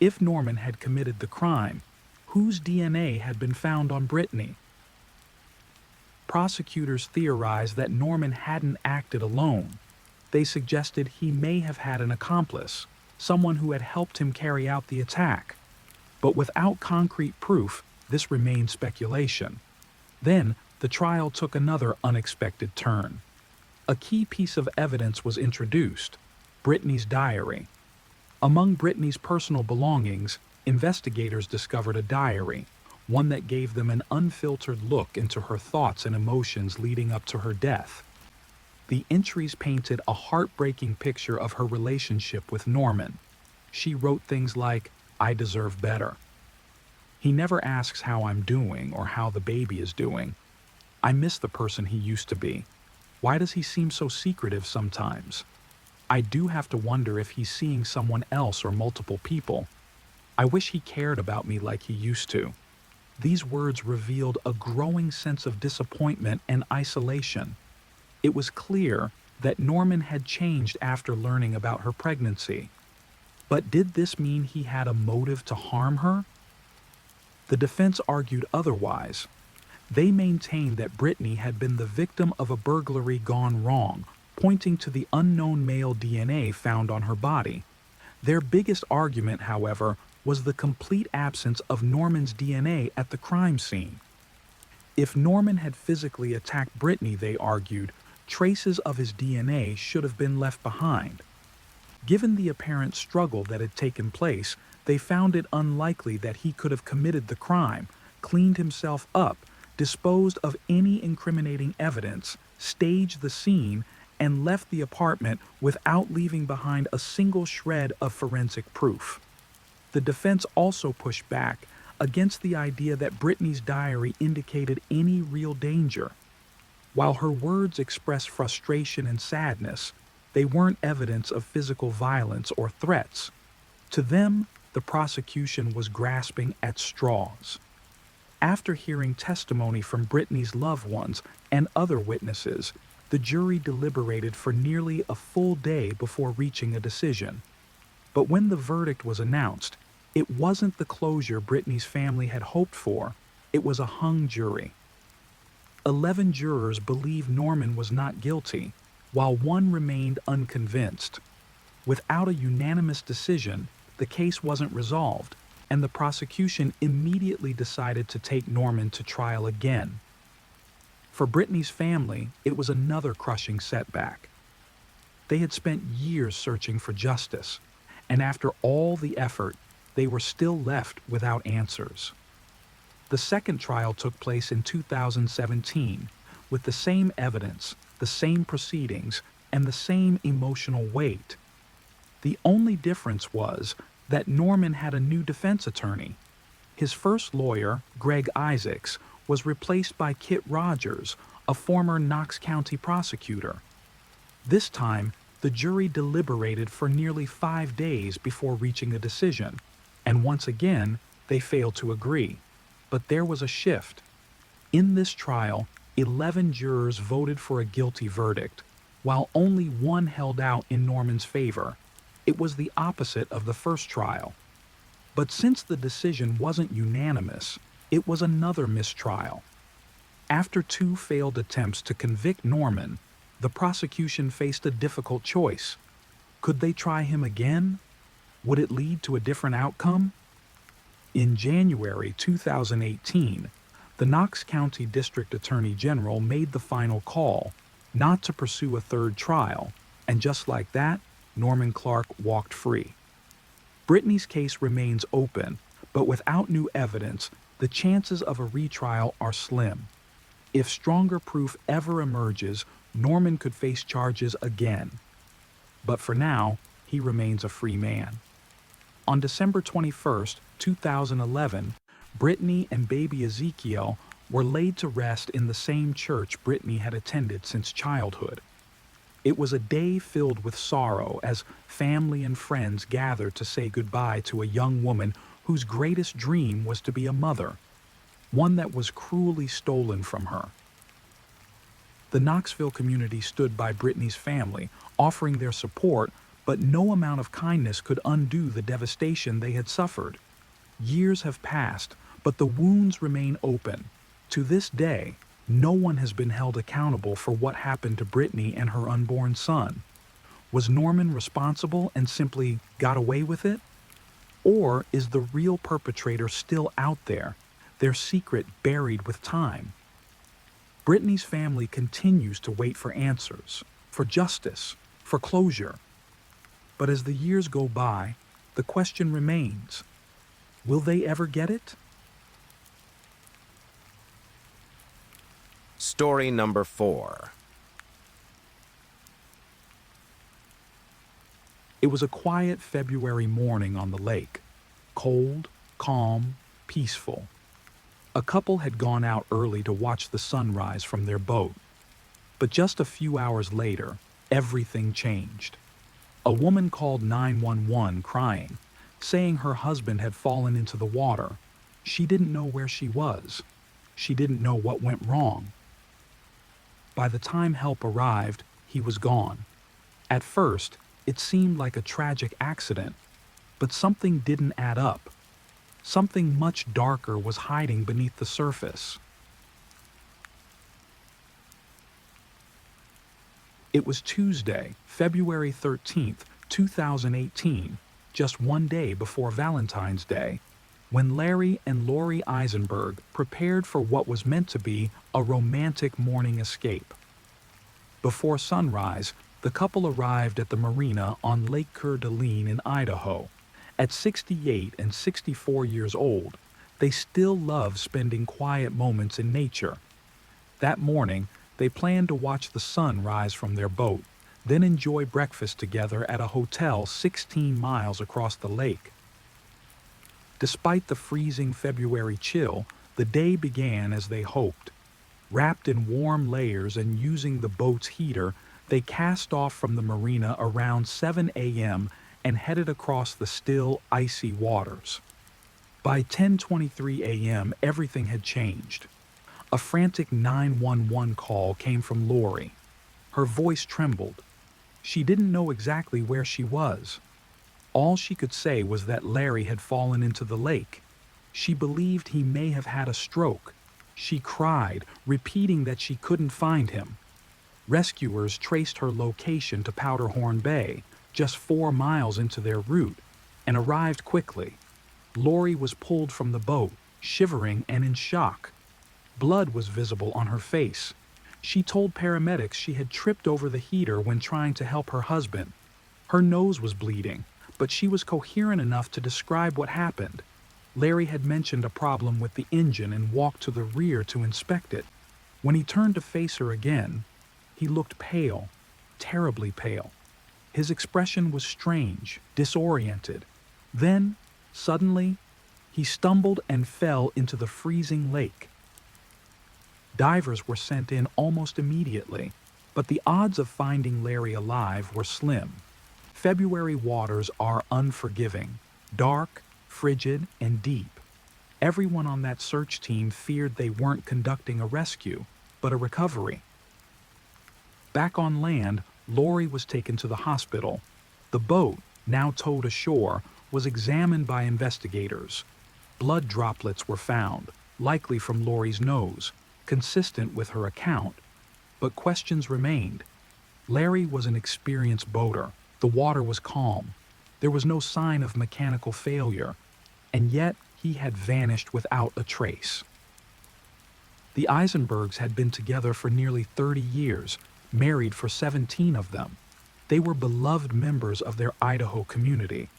Speaker 2: If Norman had committed the crime, whose DNA had been found on Brittany? Prosecutors theorized that Norman hadn't acted alone. They suggested he may have had an accomplice, someone who had helped him carry out the attack. But without concrete proof, this remained speculation. Then, the trial took another unexpected turn. A key piece of evidence was introduced: Brittany's diary. Among Brittany's personal belongings, investigators discovered a diary, one that gave them an unfiltered look into her thoughts and emotions leading up to her death. The entries painted a heartbreaking picture of her relationship with Norman. She wrote things like, "I deserve better. He never asks how I'm doing or how the baby is doing. I miss the person he used to be. Why does he seem so secretive sometimes? I do have to wonder if he's seeing someone else or multiple people. I wish he cared about me like he used to." These words revealed a growing sense of disappointment and isolation. It was clear that Norman had changed after learning about her pregnancy. But did this mean he had a motive to harm her? The defense argued otherwise. They maintained that Brittany had been the victim of a burglary gone wrong, pointing to the unknown male DNA found on her body. Their biggest argument, however, was the complete absence of Norman's DNA at the crime scene. If Norman had physically attacked Brittany, they argued, traces of his DNA should have been left behind. Given the apparent struggle that had taken place, they found it unlikely that he could have committed the crime, cleaned himself up, disposed of any incriminating evidence, staged the scene, and left the apartment without leaving behind a single shred of forensic proof. The defense also pushed back against the idea that Brittany's diary indicated any real danger. While her words expressed frustration and sadness, they weren't evidence of physical violence or threats. To them, the prosecution was grasping at straws. After hearing testimony from Brittany's loved ones and other witnesses, the jury deliberated for nearly a full day before reaching a decision. But when the verdict was announced, it wasn't the closure Brittany's family had hoped for. It was a hung jury. 11 jurors believed Norman was not guilty, while one remained unconvinced. Without a unanimous decision, the case wasn't resolved, and the prosecution immediately decided to take Norman to trial again. For Brittany's family, it was another crushing setback. They had spent years searching for justice, and after all the effort, they were still left without answers. The second trial took place in 2017, with the same evidence, the same proceedings, and the same emotional weight. The only difference was that Norman had a new defense attorney. His first lawyer, Greg Isaacs, was replaced by Kit Rogers, a former Knox County prosecutor. This time, the jury deliberated for nearly 5 days before reaching a decision, and once again, they failed to agree. But there was a shift. In this trial, 11 jurors voted for a guilty verdict, while only one held out in Norman's favor. It was the opposite of the first trial. But since the decision wasn't unanimous, it was another mistrial. After 2 failed attempts to convict Norman, the prosecution faced a difficult choice. Could they try him again? Would it lead to a different outcome? In January 2018, the Knox County District Attorney General made the final call not to pursue a third trial, and just like that, Norman Clark walked free. Brittany's case remains open, but without new evidence, the chances of a retrial are slim. If stronger proof ever emerges, Norman could face charges again. But for now, he remains a free man. On December 21, 2011, Brittany and baby Ezekiel were laid to rest in the same church Brittany had attended since childhood. It was a day filled with sorrow as family and friends gathered to say goodbye to a young woman whose greatest dream was to be a mother, one that was cruelly stolen from her. The Knoxville community stood by Brittany's family, offering their support, but no amount of kindness could undo the devastation they had suffered. Years have passed, but the wounds remain open. To this day, no one has been held accountable for what happened to Brittany and her unborn son. Was Norman responsible and simply got away with it? Or is the real perpetrator still out there, their secret buried with time? Brittany's family continues to wait for answers, for justice, for closure. But as the years go by, the question remains, will they ever get it?
Speaker 1: Story number 4.
Speaker 2: It was a quiet February morning on the lake. Cold, calm, peaceful. A couple had gone out early to watch the sunrise from their boat. But just a few hours later, everything changed. A woman called 911 crying, saying her husband had fallen into the water. She didn't know where she was. She didn't know what went wrong. By the time help arrived, he was gone. At first, it seemed like a tragic accident, but something didn't add up. Something much darker was hiding beneath the surface. It was Tuesday, February 13th, 2018, just one day before Valentine's Day, when Larry and Lori Eisenberg prepared for what was meant to be a romantic morning escape. Before sunrise, the couple arrived at the marina on Lake Coeur d'Alene in Idaho. At 68 and 64 years old, they still love spending quiet moments in nature. That morning, They planned to watch the sun rise from their boat, then enjoy breakfast together at a hotel 16 miles across the lake. Despite the freezing February chill, the day began as they hoped. Wrapped in warm layers and using the boat's heater, they cast off from the marina around 7 a.m. and headed across the still, icy waters. By 10:23 a.m., everything had changed. A frantic 911 call came from Lori. Her voice trembled. She didn't know exactly where she was. All she could say was that Larry had fallen into the lake. She believed he may have had a stroke. She cried, repeating that she couldn't find him. Rescuers traced her location to Powderhorn Bay, just 4 miles into their route, and arrived quickly. Lori was pulled from the boat, shivering and in shock. Blood was visible on her face. She told paramedics she had tripped over the heater when trying to help her husband. Her nose was bleeding, but she was coherent enough to describe what happened. Larry had mentioned a problem with the engine and walked to the rear to inspect it. When he turned to face her again, he looked pale, terribly pale. His expression was strange, disoriented. Then, suddenly, he stumbled and fell into the freezing lake. Divers were sent in almost immediately, but the odds of finding Larry alive were slim. February waters are unforgiving, dark, frigid, and deep. Everyone on that search team feared they weren't conducting a rescue, but a recovery. Back on land, Lori was taken to the hospital. The boat, now towed ashore, was examined by investigators. Blood droplets were found, likely from Lori's nose, consistent with her account. But questions remained. Larry was an experienced boater. The water was calm. There was no sign of mechanical failure. And yet, he had vanished without a trace. The Eisenbergs had been together for nearly 30 years, married for 17 of them. They were beloved members of their Idaho community.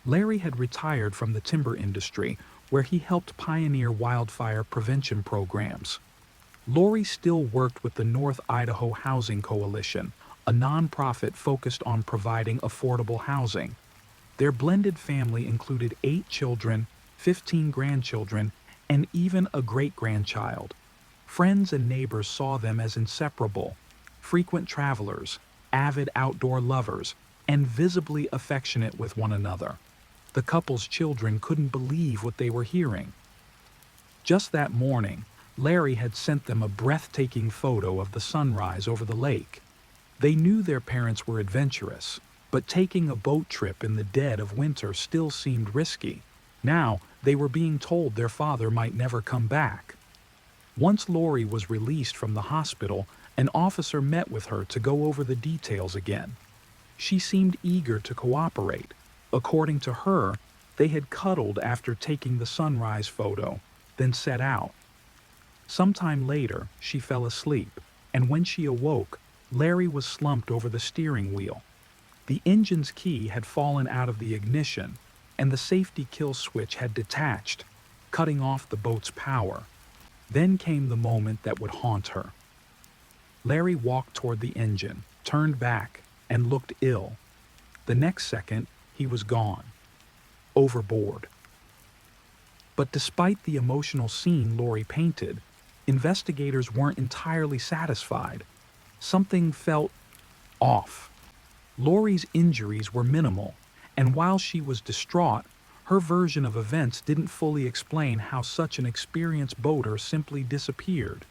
Speaker 2: Larry had retired from the timber industry, where he helped pioneer wildfire prevention programs. Lori still worked with the North Idaho Housing Coalition, a nonprofit focused on providing affordable housing. Their blended family included 8 children, 15 grandchildren, and even a great-grandchild. Friends and neighbors saw them as inseparable, frequent travelers, avid outdoor lovers, and visibly affectionate with one another. The couple's children couldn't believe what they were hearing. Just that morning, Larry had sent them a breathtaking photo of the sunrise over the lake. They knew their parents were adventurous, but taking a boat trip in the dead of winter still seemed risky. Now, they were being told their father might never come back. Once Lori was released from the hospital, an officer met with her to go over the details again. She seemed eager to cooperate. According to her, they had cuddled after taking the sunrise photo, then set out. Sometime later, she fell asleep, and when she awoke, Larry was slumped over the steering wheel. The engine's key had fallen out of the ignition, and the safety kill switch had detached, cutting off the boat's power. Then came the moment that would haunt her. Larry walked toward the engine, turned back, and looked ill. The next second, he was gone. Overboard. But despite the emotional scene Lori painted, investigators weren't entirely satisfied. Something felt off. Lori's injuries were minimal, and while she was distraught, her version of events didn't fully explain how such an experienced boater simply disappeared.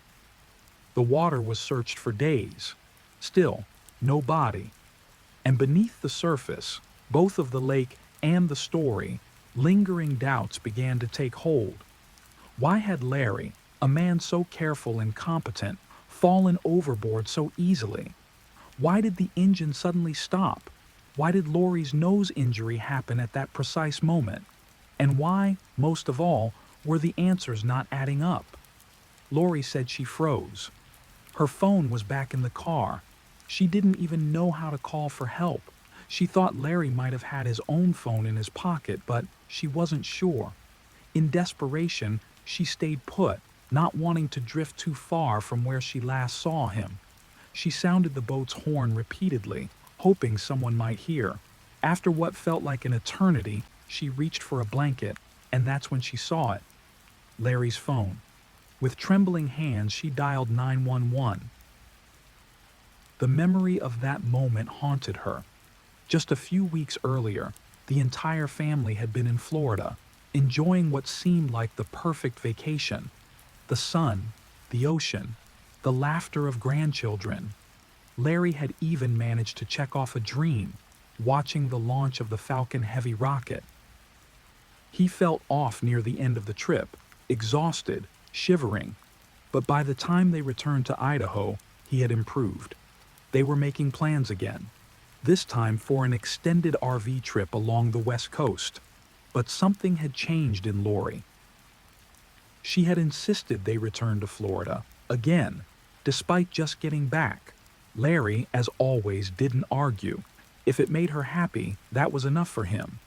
Speaker 2: The water was searched for days. Still, no body. And beneath the surface, both of the lake and the story, lingering doubts began to take hold. Why had Larry, a man so careful and competent, fallen overboard so easily? Why did the engine suddenly stop? Why did Lori's nose injury happen at that precise moment? And why, most of all, were the answers not adding up? Lori said she froze. Her phone was back in the car. She didn't even know how to call for help. She thought Larry might have had his own phone in his pocket, but she wasn't sure. In desperation, she stayed put, not wanting to drift too far from where she last saw him. She sounded the boat's horn repeatedly, hoping someone might hear. After what felt like an eternity, she reached for a blanket, and that's when she saw it. Larry's phone. With trembling hands, she dialed 911. The memory of that moment haunted her. Just a few weeks earlier, the entire family had been in Florida, enjoying what seemed like the perfect vacation. The sun, the ocean, the laughter of grandchildren. Larry had even managed to check off a dream, watching the launch of the Falcon Heavy rocket. He felt off near the end of the trip, exhausted, shivering, but by the time they returned to Idaho, he had improved. They were making plans again, this time for an extended RV trip along the West Coast. But something had changed in Lori. She had insisted they return to Florida, again, despite just getting back. Larry, as always, didn't argue. If it made her happy, that was enough for him.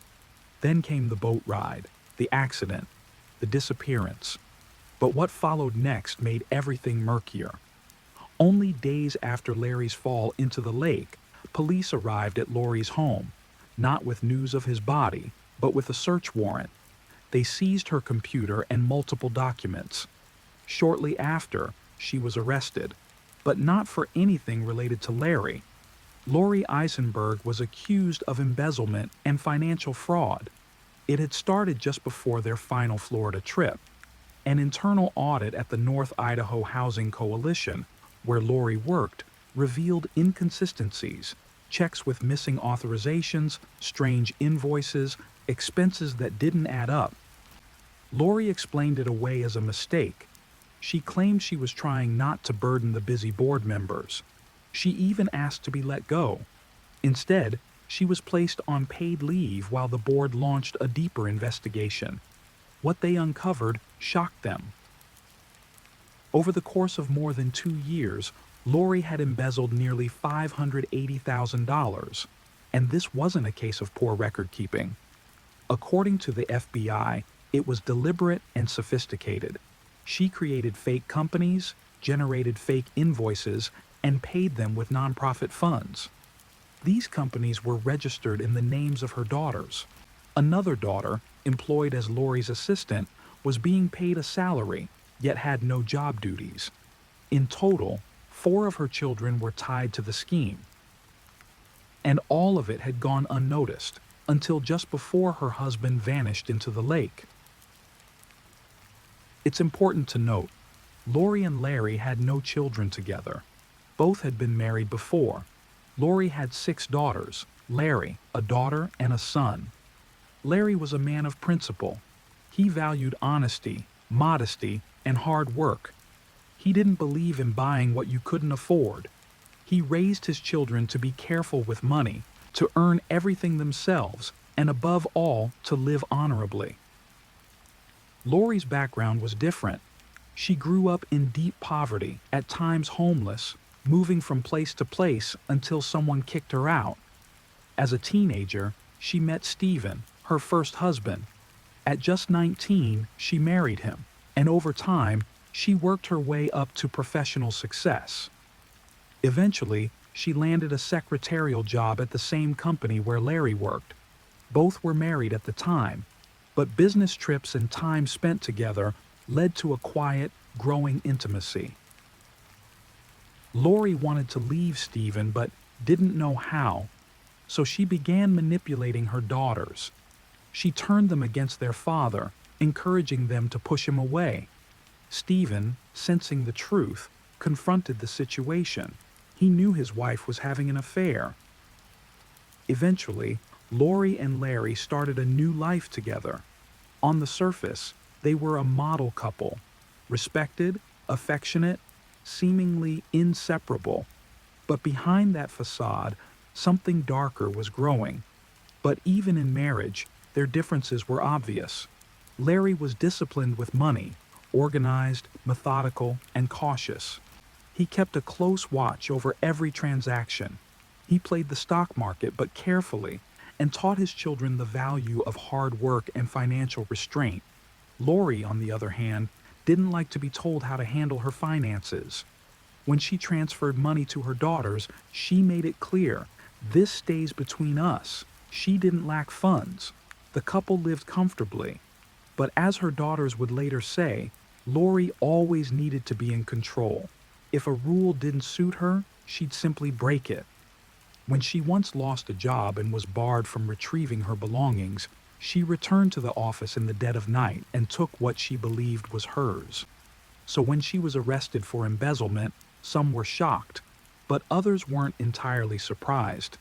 Speaker 2: Then came the boat ride, the accident, the disappearance. But what followed next made everything murkier. Only days after Larry's fall into the lake, police arrived at Lori's home, not with news of his body, but with a search warrant. They seized her computer and multiple documents. Shortly after, she was arrested, but not for anything related to Larry. Lori Eisenberg was accused of embezzlement and financial fraud. It had started just before their final Florida trip. An internal audit at the North Idaho Housing Coalition, where Lori worked, revealed inconsistencies, checks with missing authorizations, strange invoices, expenses that didn't add up. Lori explained it away as a mistake. She claimed she was trying not to burden the busy board members. She even asked to be let go. Instead, she was placed on paid leave while the board launched a deeper investigation. What they uncovered shocked them. Over the course of more than 2 years, Lori had embezzled nearly $580,000, and this wasn't a case of poor record keeping. According to the FBI, it was deliberate and sophisticated. She created fake companies, generated fake invoices, and paid them with nonprofit funds. These companies were registered in the names of her daughters. Another daughter, employed as Lori's assistant, was being paid a salary, yet had no job duties. In total, 4 of her children were tied to the scheme. And all of it had gone unnoticed, until just before her husband vanished into the lake. It's important to note, Lori and Larry had no children together. Both had been married before. Lori had 6 daughters, Larry, a daughter and a son. Larry was a man of principle. He valued honesty, modesty, and hard work. He didn't believe in buying what you couldn't afford. He raised his children to be careful with money, to earn everything themselves, and above all, to live honorably. Lori's background was different. She grew up in deep poverty, at times homeless, moving from place to place until someone kicked her out. As a teenager, she met Stephen, her first husband. At just 19, she married him, and over time, she worked her way up to professional success. Eventually, she landed a secretarial job at the same company where Larry worked. Both were married at the time, but business trips and time spent together led to a quiet, growing intimacy. Lori wanted to leave Stephen but didn't know how, so she began manipulating her daughters. She turned them against their father, encouraging them to push him away. Stephen, sensing the truth, confronted the situation. He knew his wife was having an affair. Eventually, Lori and Larry started a new life together. On the surface, they were a model couple, respected, affectionate, seemingly inseparable. But behind that facade, something darker was growing. But even in marriage, their differences were obvious. Larry was disciplined with money, organized, methodical, and cautious. He kept a close watch over every transaction. He played the stock market, but carefully, and taught his children the value of hard work and financial restraint. Lori, on the other hand, didn't like to be told how to handle her finances. When she transferred money to her daughters, she made it clear, this stays between us. She didn't lack funds. The couple lived comfortably. But as her daughters would later say, Lori always needed to be in control. If a rule didn't suit her, she'd simply break it. When she once lost a job and was barred from retrieving her belongings, she returned to the office in the dead of night and took what she believed was hers. So when she was arrested for embezzlement, some were shocked, but others weren't entirely surprised.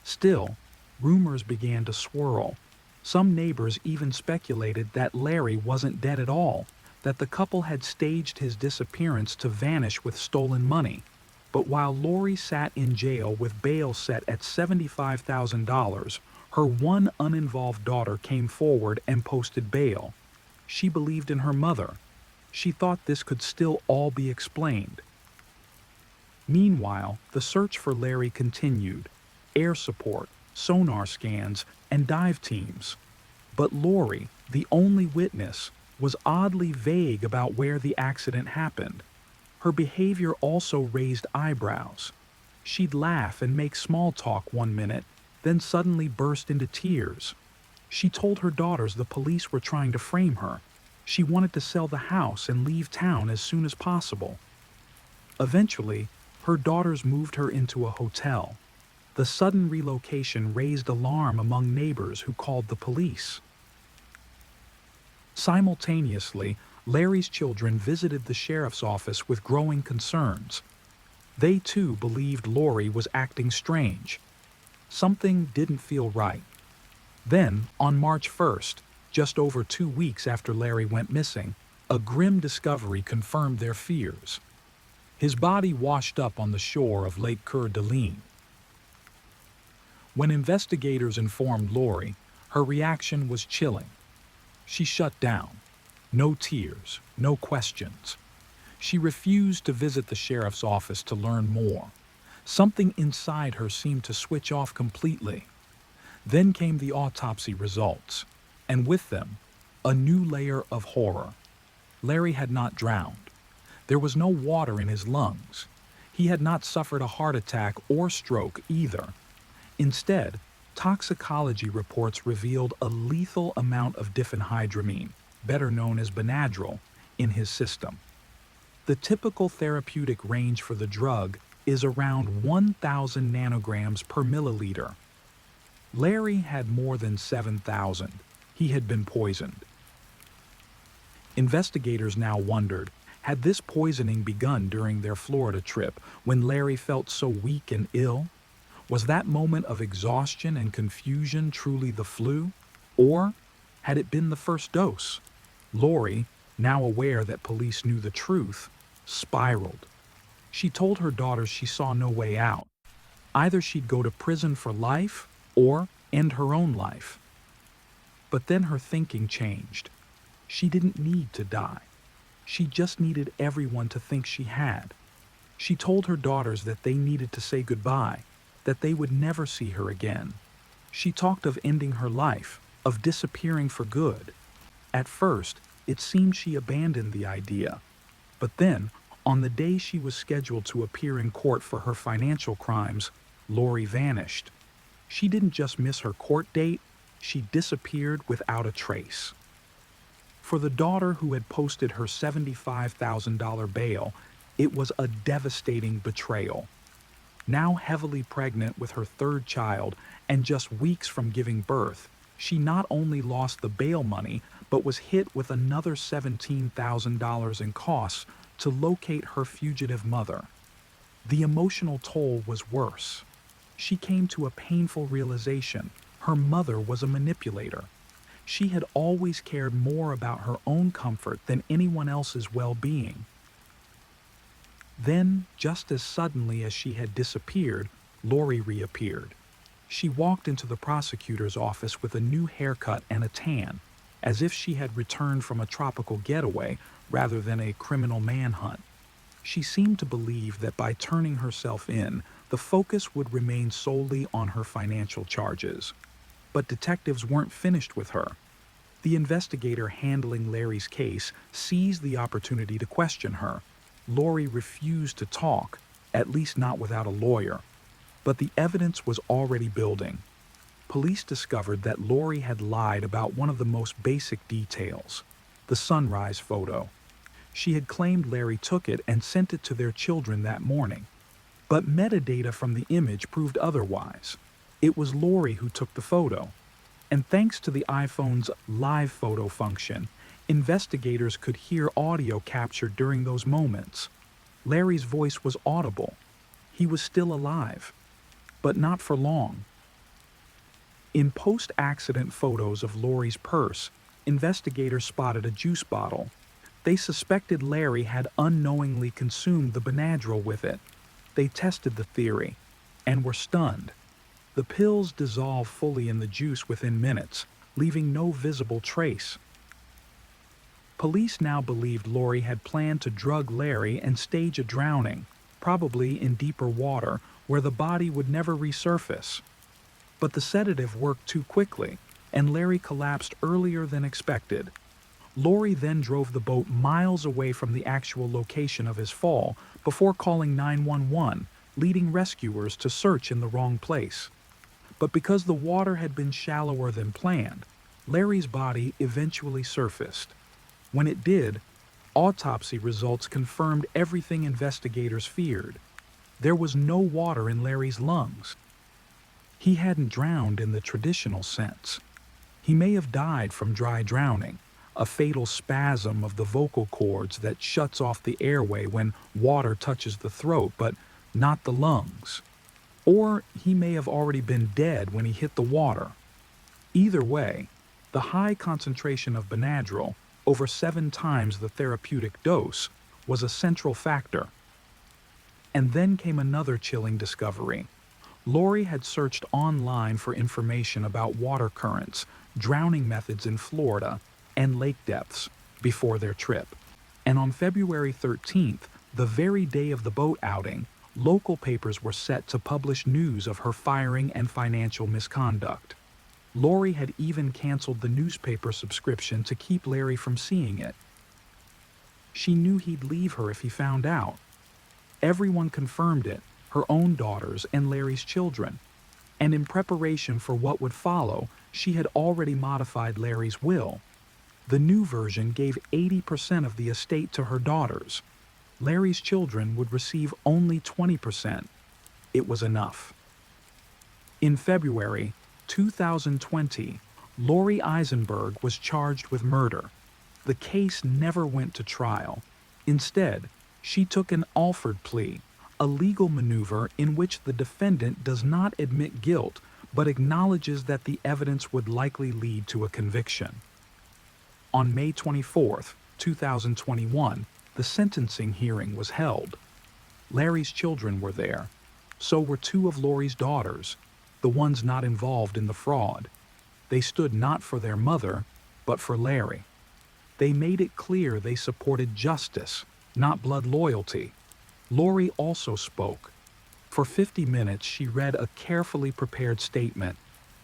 Speaker 2: Still, rumors began to swirl. Some neighbors even speculated that Larry wasn't dead at all, that the couple had staged his disappearance to vanish with stolen money. But while Lori sat in jail with bail set at $75,000, her one uninvolved daughter came forward and posted bail. She believed in her mother. She thought this could still all be explained. Meanwhile, the search for Larry continued. Air support, sonar scans, and dive teams. But Lori, the only witness, was oddly vague about where the accident happened. Her behavior also raised eyebrows. She'd laugh and make small talk one minute, then suddenly burst into tears. She told her daughters the police were trying to frame her. She wanted to sell the house and leave town as soon as possible. Eventually, her daughters moved her into a hotel. The sudden relocation raised alarm among neighbors who called the police. Simultaneously, Larry's children visited the sheriff's office with growing concerns. They too believed Lori was acting strange. Something didn't feel right. Then, on March 1st, just over 2 weeks after Larry went missing, a grim discovery confirmed their fears. His body washed up on the shore of Lake Coeur d'Alene. When investigators informed Lori, her reaction was chilling. She shut down. No tears, no questions. She refused to visit the sheriff's office to learn more. Something inside her seemed to switch off completely. Then came the autopsy results, and with them, a new layer of horror. Larry had not drowned. There was no water in his lungs. He had not suffered a heart attack or stroke either. Instead, toxicology reports revealed a lethal amount of diphenhydramine, better known as Benadryl, in his system. The typical therapeutic range for the drug is around 1,000 nanograms per milliliter. Larry had more than 7,000. He had been poisoned. Investigators now wondered, had this poisoning begun during their Florida trip when Larry felt so weak and ill? Was that moment of exhaustion and confusion truly the flu? Or had it been the first dose? Lori, now aware that police knew the truth, spiraled. She told her daughters she saw no way out. Either she'd go to prison for life or end her own life. But then her thinking changed. She didn't need to die. She just needed everyone to think she had. She told her daughters that they needed to say goodbye, that they would never see her again. She talked of ending her life, of disappearing for good. At first, it seemed she abandoned the idea. But then, on the day she was scheduled to appear in court for her financial crimes, Lori vanished. She didn't just miss her court date, she disappeared without a trace. For the daughter who had posted her $75,000 bail, it was a devastating betrayal. Now heavily pregnant with her third child and just weeks from giving birth, she not only lost the bail money, but was hit with another $17,000 in costs to locate her fugitive mother. The emotional toll was worse. She came to a painful realization: her mother was a manipulator. She had always cared more about her own comfort than anyone else's well-being. Then, just as suddenly as she had disappeared, Lori reappeared. She walked into the prosecutor's office with a new haircut and a tan, as if she had returned from a tropical getaway rather than a criminal manhunt. She seemed to believe that by turning herself in, the focus would remain solely on her financial charges. But detectives weren't finished with her. The investigator handling Larry's case seized the opportunity to question her. Lori refused to talk, at least not without a lawyer. But the evidence was already building. Police discovered that Lori had lied about one of the most basic details: the sunrise photo. She had claimed Larry took it and sent it to their children that morning. But metadata from the image proved otherwise. It was Lori who took the photo. And thanks to the iPhone's live photo function, investigators could hear audio captured during those moments. Larry's voice was audible. He was still alive. But not for long. In post-accident photos of Lori's purse, investigators spotted a juice bottle. They suspected Larry had unknowingly consumed the Benadryl with it. They tested the theory and were stunned. The pills dissolved fully in the juice within minutes, leaving no visible trace. Police now believed Lori had planned to drug Larry and stage a drowning, probably in deeper water where the body would never resurface. But the sedative worked too quickly, and Larry collapsed earlier than expected. Lori then drove the boat miles away from the actual location of his fall before calling 911, leading rescuers to search in the wrong place. But because the water had been shallower than planned, Larry's body eventually surfaced. When it did, autopsy results confirmed everything investigators feared. There was no water in Larry's lungs. He hadn't drowned in the traditional sense. He may have died from dry drowning, a fatal spasm of the vocal cords that shuts off the airway when water touches the throat, but not the lungs. Or he may have already been dead when he hit the water. Either way, the high concentration of Benadryl, over 7 times the therapeutic dose, was a central factor. And then came another chilling discovery. Lori had searched online for information about water currents, drowning methods in Florida, and lake depths before their trip. And on February 13th, the very day of the boat outing, local papers were set to publish news of her firing and financial misconduct. Lori had even canceled the newspaper subscription to keep Larry from seeing it. She knew he'd leave her if he found out. Everyone confirmed it, her own daughters and Larry's children. And in preparation for what would follow, she had already modified Larry's will. The new version gave 80% of the estate to her daughters. Larry's children would receive only 20%. It was enough. In February 2020, Lori Eisenberg was charged with murder. The case never went to trial. Instead, she took an Alford plea, a legal maneuver in which the defendant does not admit guilt but acknowledges that the evidence would likely lead to a conviction. On May 24, 2021, the sentencing hearing was held. Larry's children were there. So were 2 of Lori's daughters, the ones not involved in the fraud. They stood not for their mother, but for Larry. They made it clear they supported justice, not blood loyalty. Lori also spoke. For 50 minutes, she read a carefully prepared statement.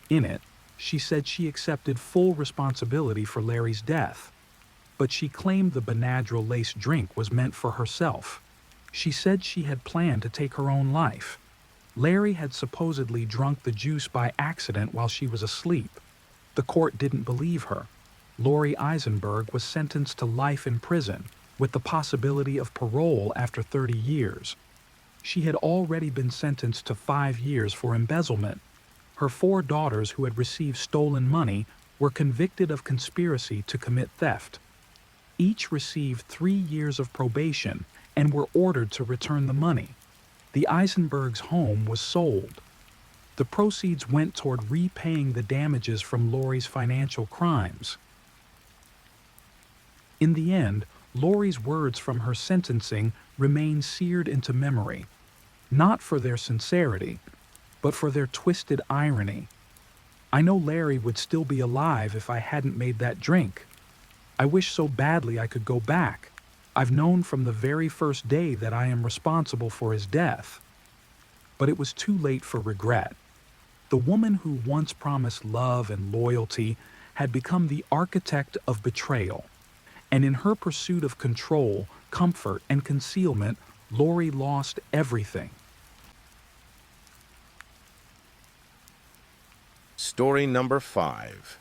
Speaker 2: In it, she said she accepted full responsibility for Larry's death. But she claimed the Benadryl-laced drink was meant for herself. She said she had planned to take her own life. Larry had supposedly drunk the juice by accident while she was asleep. The court didn't believe her. Lori Eisenberg was sentenced to life in prison, with the possibility of parole after 30 years. She had already been sentenced to 5 years for embezzlement. Her 4 daughters who had received stolen money were convicted of conspiracy to commit theft. Each received 3 years of probation and were ordered to return the money. The Eisenbergs' home was sold. The proceeds went toward repaying the damages from Lori's financial crimes. In the end, Lori's words from her sentencing remain seared into memory, not for their sincerity, but for their twisted irony. I know Larry would still be alive if I hadn't made that drink. I wish so badly I could go back. I've known from the very first day that I am responsible for his death. But it was too late for regret. The woman who once promised love and loyalty had become the architect of betrayal. And in her pursuit of control, comfort, and concealment, Lori lost everything.
Speaker 1: Story number 5.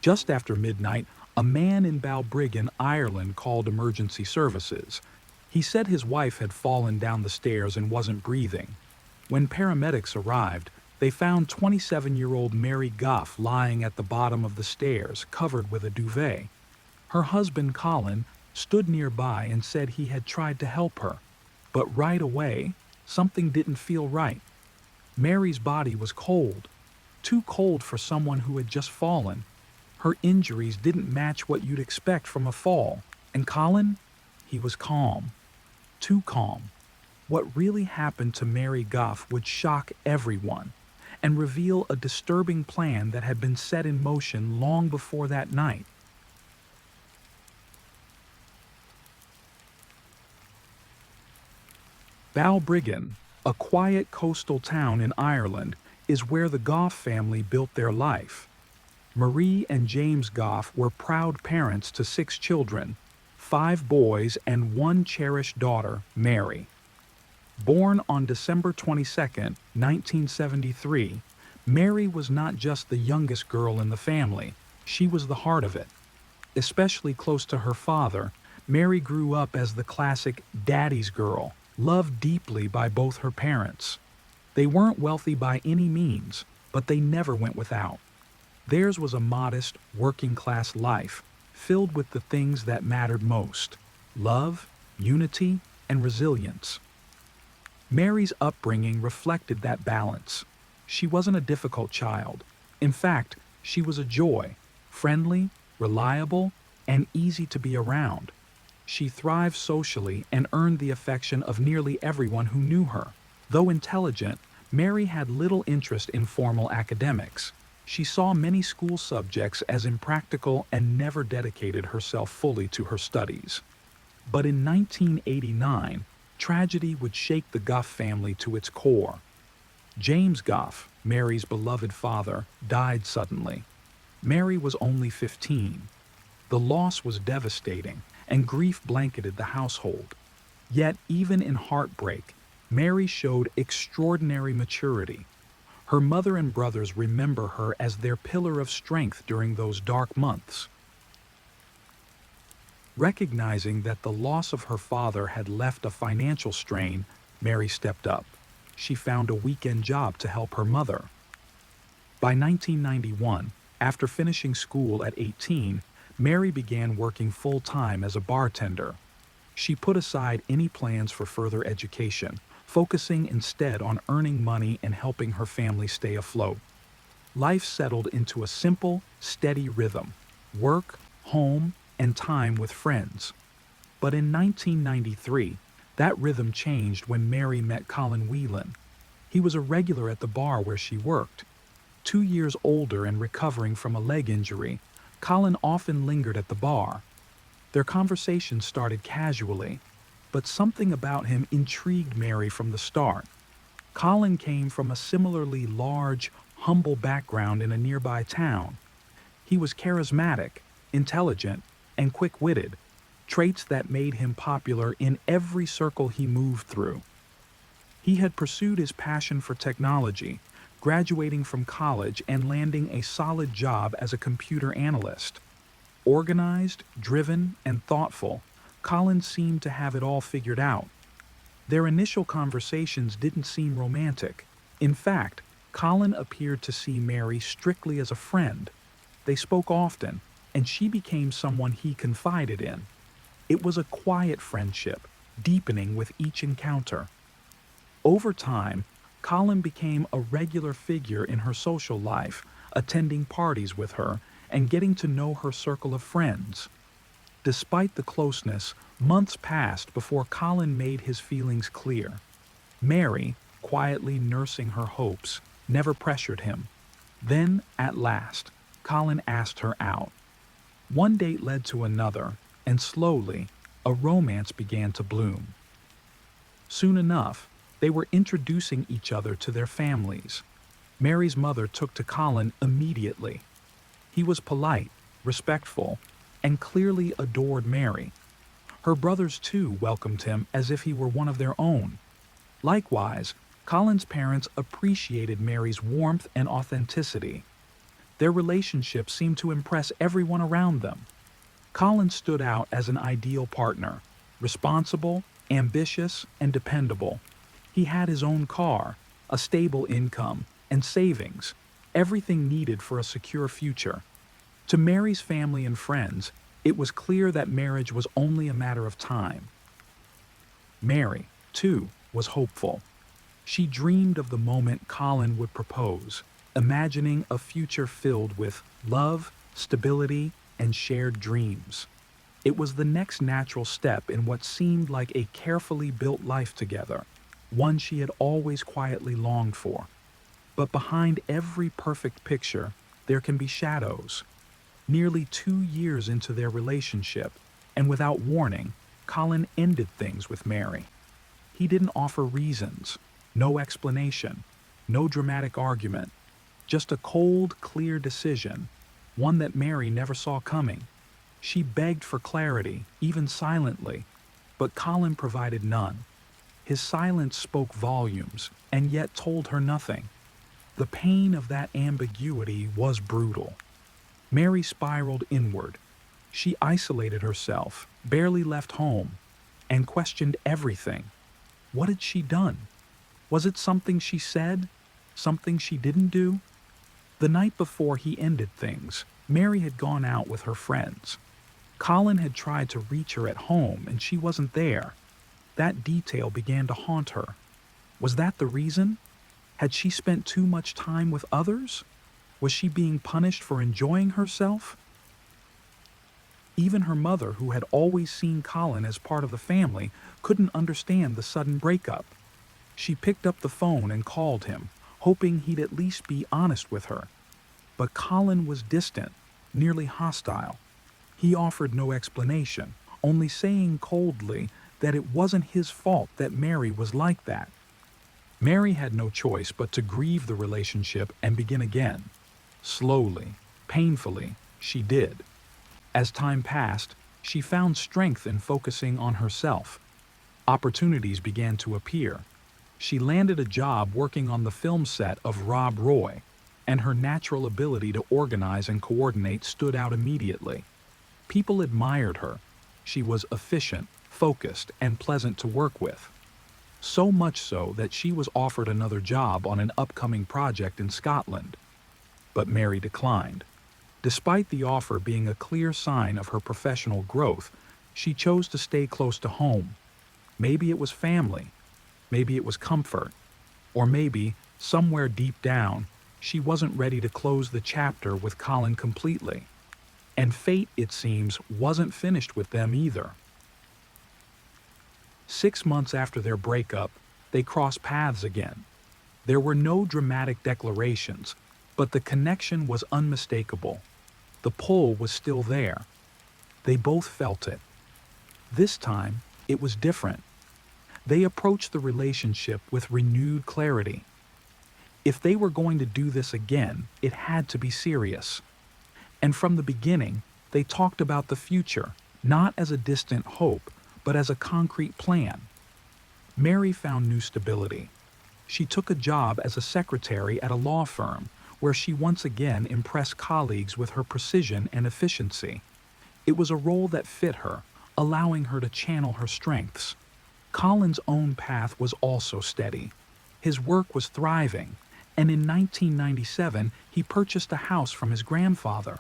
Speaker 2: Just after midnight, a man in Balbriggan, Ireland called emergency services. He said his wife had fallen down the stairs and wasn't breathing. When paramedics arrived, they found 27-year-old Mary Goff lying at the bottom of the stairs, covered with a duvet. Her husband, Colin, stood nearby and said he had tried to help her. But right away, something didn't feel right. Mary's body was cold, too cold for someone who had just fallen. Her injuries didn't match what you'd expect from a fall. And Colin? He was calm. Too calm. What really happened to Mary Goff would shock everyone and reveal a disturbing plan that had been set in motion long before that night. Balbriggan, a quiet coastal town in Ireland, is where the Goff family built their life. Marie and James Goff were proud parents to 6 children, 5 boys and 1 cherished daughter, Mary. Born on December 22, 1973, Mary was not just the youngest girl in the family, she was the heart of it. Especially close to her father, Mary grew up as the classic daddy's girl, loved deeply by both her parents. They weren't wealthy by any means, but they never went without. Theirs was a modest, working-class life, filled with the things that mattered most: love, unity, and resilience. Mary's upbringing reflected that balance. She wasn't a difficult child. In fact, she was a joy, friendly, reliable, and easy to be around. She thrived socially and earned the affection of nearly everyone who knew her. Though intelligent, Mary had little interest in formal academics. She saw many school subjects as impractical and never dedicated herself fully to her studies. But in 1989, tragedy would shake the Goff family to its core. James Goff, Mary's beloved father, died suddenly. Mary was only 15. The loss was devastating, and grief blanketed the household. Yet, even in heartbreak, Mary showed extraordinary maturity. Her mother and brothers remember her as their pillar of strength during those dark months. Recognizing that the loss of her father had left a financial strain, Mary stepped up. She found a weekend job to help her mother. By 1991, after finishing school at 18, Mary began working full-time as a bartender. She put aside any plans for further education, focusing instead on earning money and helping her family stay afloat. Life settled into a simple, steady rhythm: work, home, and time with friends. But in 1993, that rhythm changed when Mary met Colin Whelan. He was a regular at the bar where she worked. 2 years older and recovering from a leg injury, Colin often lingered at the bar. Their conversation started casually, but something about him intrigued Mary from the start. Colin came from a similarly large, humble background in a nearby town. He was charismatic, intelligent, and quick-witted, traits that made him popular in every circle he moved through. He had pursued his passion for technology, graduating from college and landing a solid job as a computer analyst. Organized, driven, and thoughtful, Colin seemed to have it all figured out. Their initial conversations didn't seem romantic. In fact, Colin appeared to see Mary strictly as a friend. They spoke often, and she became someone he confided in. It was a quiet friendship, deepening with each encounter. Over time, Colin became a regular figure in her social life, attending parties with her and getting to know her circle of friends. Despite the closeness, months passed before Colin made his feelings clear. Mary, quietly nursing her hopes, never pressured him. Then, at last, Colin asked her out. One date led to another, and slowly, a romance began to bloom. Soon enough, They were introducing each other to their families. Mary's mother took to Colin immediately. He was polite, respectful, and clearly adored Mary. Her brothers too welcomed him as if he were one of their own. Likewise, Colin's parents appreciated Mary's warmth and authenticity. Their relationship seemed to impress everyone around them. Colin stood out as an ideal partner, responsible, ambitious, and dependable. He had his own car, a stable income, and savings, everything needed for a secure future. To Mary's family and friends, it was clear that marriage was only a matter of time. Mary, too, was hopeful. She dreamed of the moment Colin would propose, imagining a future filled with love, stability, and shared dreams. It was the next natural step in what seemed like a carefully built life together, one she had always quietly longed for. But behind every perfect picture, there can be shadows. Nearly 2 years into their relationship, and without warning, Colin ended things with Mary. He didn't offer reasons, no explanation, no dramatic argument, just a cold, clear decision, one that Mary never saw coming. She begged for clarity, even silently, but Colin provided none. His silence spoke volumes, and yet told her nothing. The pain of that ambiguity was brutal. Mary spiraled inward. She isolated herself, barely left home, and questioned everything. What had she done? Was it something she said? Something she didn't do? The night before he ended things, Mary had gone out with her friends. Colin had tried to reach her at home and she wasn't there. That detail began to haunt her. Was that the reason? Had she spent too much time with others? Was she being punished for enjoying herself? Even her mother, who had always seen Colin as part of the family, couldn't understand the sudden breakup. She picked up the phone and called him, hoping he'd at least be honest with her. But Colin was distant, nearly hostile. He offered no explanation, only saying coldly that it wasn't his fault that Mary was like that. Mary had no choice but to grieve the relationship and begin again. Slowly, painfully, she did. As time passed, she found strength in focusing on herself. Opportunities began to appear. She landed a job working on the film set of Rob Roy, and her natural ability to organize and coordinate stood out immediately. People admired her. She was efficient, focused, and pleasant to work with. So much so that she was offered another job on an upcoming project in Scotland. But Mary declined. Despite the offer being a clear sign of her professional growth, she chose to stay close to home. Maybe it was family, maybe it was comfort, or maybe, somewhere deep down, she wasn't ready to close the chapter with Colin completely. And fate, it seems, wasn't finished with them either. 6 months after their breakup, they crossed paths again. There were no dramatic declarations, but the connection was unmistakable. The pull was still there. They both felt it. This time, it was different. They approached the relationship with renewed clarity. If they were going to do this again, it had to be serious. And from the beginning, they talked about the future, not as a distant hope, but as a concrete plan. Mary found new stability. She took a job as a secretary at a law firm, where she once again impressed colleagues with her precision and efficiency. It was a role that fit her, allowing her to channel her strengths. Colin's own path was also steady. His work was thriving, and in 1997 he purchased a house from his grandfather.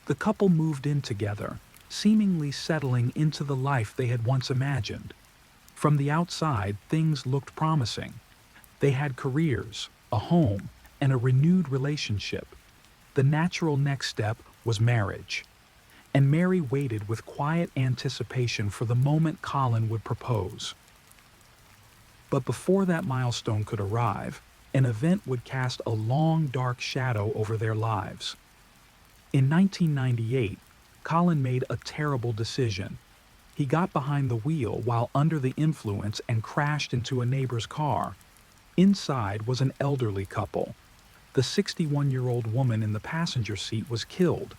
Speaker 2: The couple moved in together, seemingly settling into the life they had once imagined. From the outside, things looked promising. They had careers, a home, and a renewed relationship. The natural next step was marriage. And Mary waited with quiet anticipation for the moment Colin would propose. But before that milestone could arrive, an event would cast a long, dark shadow over their lives. In 1998, Colin made a terrible decision. He got behind the wheel while under the influence and crashed into a neighbor's car. Inside was an elderly couple. The 61-year-old woman in the passenger seat was killed.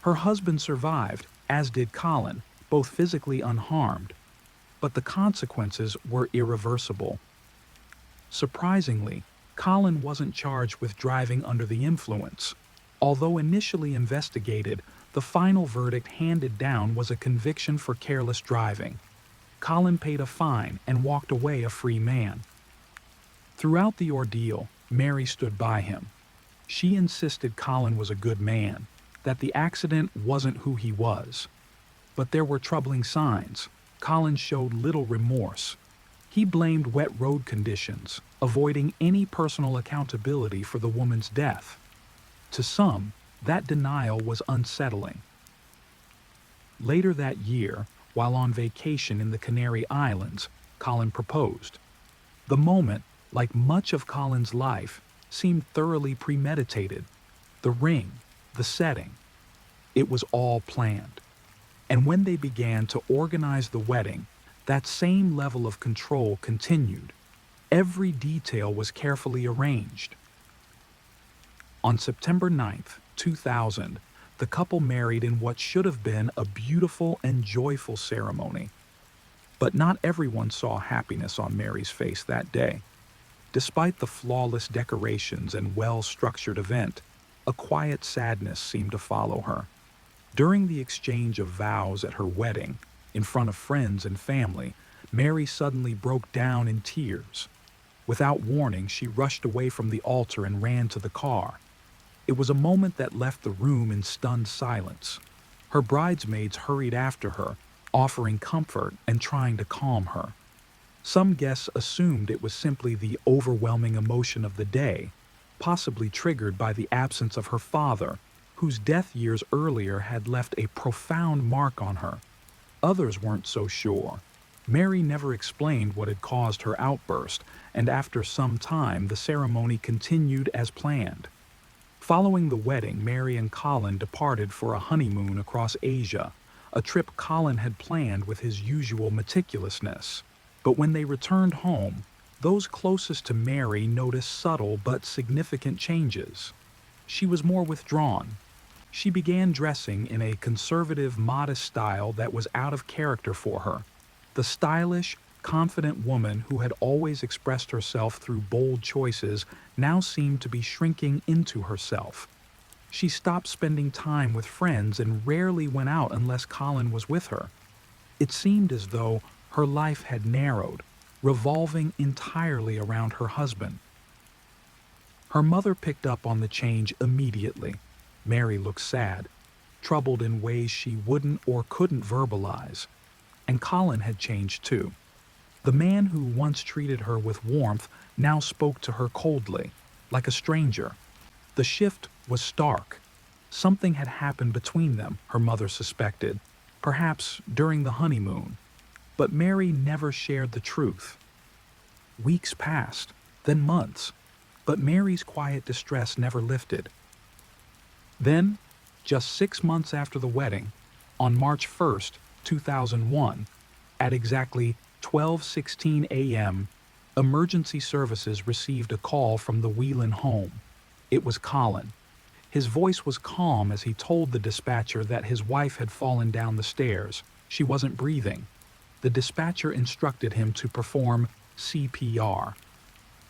Speaker 2: Her husband survived, as did Colin, both physically unharmed. But the consequences were irreversible. Surprisingly, Colin wasn't charged with driving under the influence. Although initially investigated, the final verdict handed down was a conviction for careless driving. Colin paid a fine and walked away a free man. Throughout the ordeal, Mary stood by him. She insisted Colin was a good man, that the accident wasn't who he was. But there were troubling signs. Colin showed little remorse. He blamed wet road conditions, avoiding any personal accountability for the woman's death. To some, that denial was unsettling. Later that year, while on vacation in the Canary Islands, Colin proposed. The moment, like much of Colin's life, seemed thoroughly premeditated. The ring, the setting. It was all planned. And when they began to organize the wedding, that same level of control continued. Every detail was carefully arranged. On September 9th, 2000, the couple married in what should have been a beautiful and joyful ceremony. But not everyone saw happiness on Mary's face that day. Despite the flawless decorations and well-structured event, a quiet sadness seemed to follow her. During the exchange of vows at her wedding, in front of friends and family, Mary suddenly broke down in tears. Without warning, she rushed away from the altar and ran to the car. It was a moment that left the room in stunned silence. Her bridesmaids hurried after her, offering comfort and trying to calm her. Some guests assumed it was simply the overwhelming emotion of the day, possibly triggered by the absence of her father, whose death years earlier had left a profound mark on her. Others weren't so sure. Mary never explained what had caused her outburst, and after some time the ceremony continued as planned. Following the wedding, Mary and Colin departed for a honeymoon across Asia, a trip Colin had planned with his usual meticulousness. But when they returned home, those closest to Mary noticed subtle but significant changes. She was more withdrawn. She began dressing in a conservative, modest style that was out of character for her. The stylish, confident woman who had always expressed herself through bold choices now seemed to be shrinking into herself. She stopped spending time with friends and rarely went out unless Colin was with her. It seemed as though her life had narrowed, revolving entirely around her husband. Her mother picked up on the change immediately. Mary looked sad, troubled in ways she wouldn't or couldn't verbalize. And Colin had changed too. The man who once treated her with warmth now spoke to her coldly, like a stranger. The shift was stark. Something had happened between them, her mother suspected, perhaps during the honeymoon. But Mary never shared the truth. Weeks passed, then months, but Mary's quiet distress never lifted. Then, just 6 months after the wedding, on March 1st, 2001, at exactly 12:16 a.m., emergency services received a call from the Whelan home. It was Colin. His voice was calm as he told the dispatcher that his wife had fallen down the stairs. She wasn't breathing. The dispatcher instructed him to perform CPR.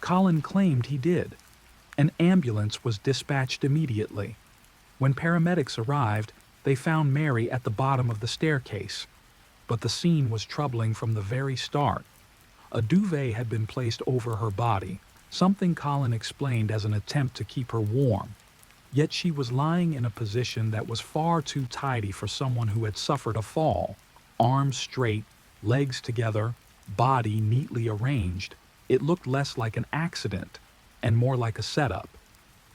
Speaker 2: Colin claimed he did. An ambulance was dispatched immediately. When paramedics arrived, they found Mary at the bottom of the staircase. But the scene was troubling from the very start. A duvet had been placed over her body, something Colin explained as an attempt to keep her warm. Yet she was lying in a position that was far too tidy for someone who had suffered a fall. Arms straight, legs together, body neatly arranged. It looked less like an accident and more like a setup.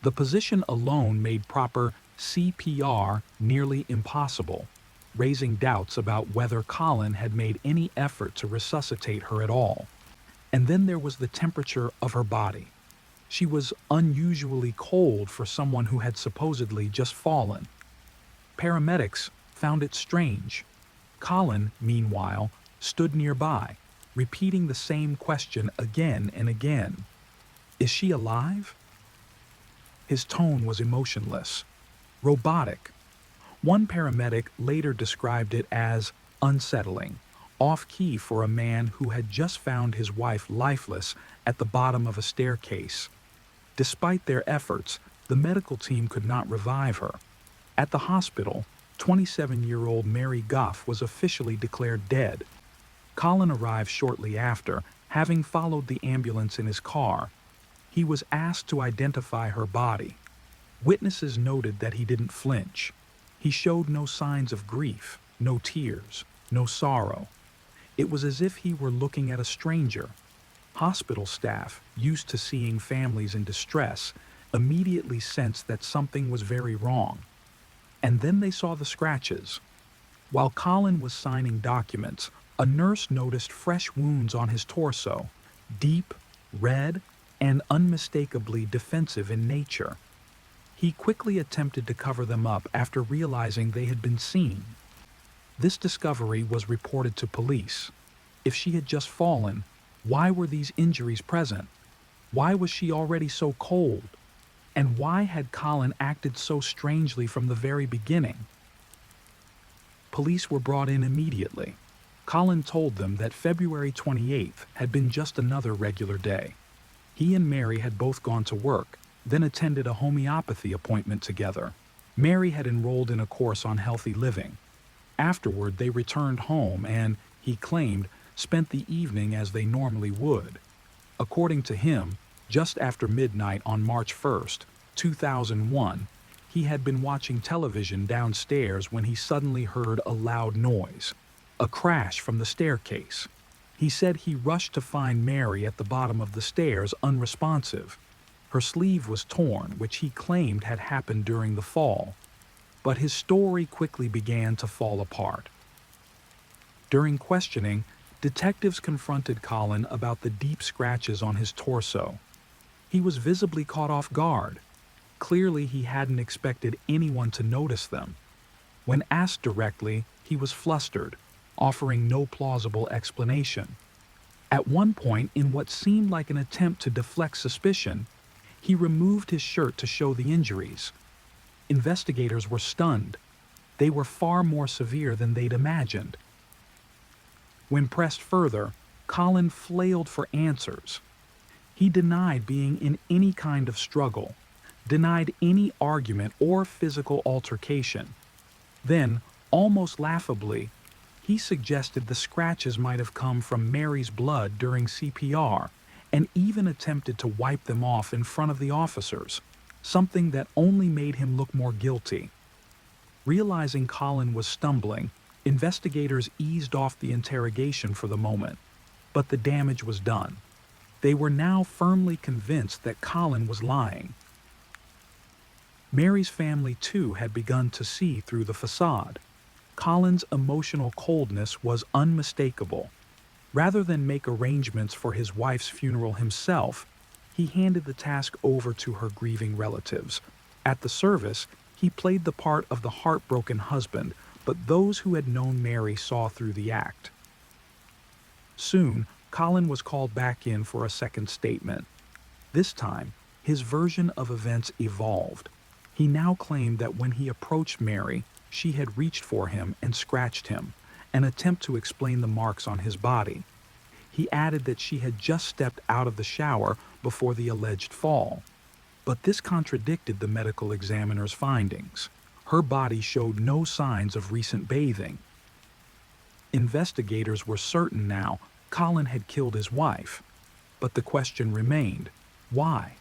Speaker 2: The position alone made proper CPR nearly impossible, raising doubts about whether Colin had made any effort to resuscitate her at all. And then there was the temperature of her body. She was unusually cold for someone who had supposedly just fallen. Paramedics found it strange. Colin, meanwhile, stood nearby, repeating the same question again and again. Is she alive? His tone was emotionless, robotic. One paramedic later described it as unsettling, off-key for a man who had just found his wife lifeless at the bottom of a staircase. Despite their efforts, the medical team could not revive her. At the hospital, 27-year-old Mary Goff was officially declared dead. Colin arrived shortly after, having followed the ambulance in his car. He was asked to identify her body. Witnesses noted that he didn't flinch. He showed no signs of grief, no tears, no sorrow. It was as if he were looking at a stranger. Hospital staff, used to seeing families in distress, immediately sensed that something was very wrong. And then they saw the scratches. While Colin was signing documents, a nurse noticed fresh wounds on his torso, deep, red, and unmistakably defensive in nature. He quickly attempted to cover them up after realizing they had been seen. This discovery was reported to police. If she had just fallen, why were these injuries present? Why was she already so cold? And why had Colin acted so strangely from the very beginning? Police were brought in immediately. Colin told them that February 28th had been just another regular day. He and Mary had both gone to work, then attended a homeopathy appointment together. Mary had enrolled in a course on healthy living. Afterward, they returned home and, he claimed, spent the evening as they normally would. According to him, just after midnight on March 1st, 2001, he had been watching television downstairs when he suddenly heard a loud noise, a crash from the staircase. He said he rushed to find Mary at the bottom of the stairs, unresponsive. Her sleeve was torn, which he claimed had happened during the fall. But his story quickly began to fall apart. During questioning, detectives confronted Colin about the deep scratches on his torso. He was visibly caught off guard. Clearly, he hadn't expected anyone to notice them. When asked directly, he was flustered, offering no plausible explanation. At one point, in what seemed like an attempt to deflect suspicion, he removed his shirt to show the injuries. Investigators were stunned. They were far more severe than they'd imagined. When pressed further, Colin flailed for answers. He denied being in any kind of struggle, denied any argument or physical altercation. Then, almost laughably, he suggested the scratches might have come from Mary's blood during CPR, and even attempted to wipe them off in front of the officers, something that only made him look more guilty. Realizing Colin was stumbling, investigators eased off the interrogation for the moment, but the damage was done. They were now firmly convinced that Colin was lying. Mary's family, too, had begun to see through the facade. Colin's emotional coldness was unmistakable. Rather than make arrangements for his wife's funeral himself, he handed the task over to her grieving relatives. At the service, he played the part of the heartbroken husband, but those who had known Mary saw through the act. Soon, Colin was called back in for a second statement. This time, his version of events evolved. He now claimed that when he approached Mary, she had reached for him and scratched him, an attempt to explain the marks on his body. He added that she had just stepped out of the shower before the alleged fall. But this contradicted the medical examiner's findings. Her body showed no signs of recent bathing. Investigators were certain now Colin had killed his wife. But the question remained, why?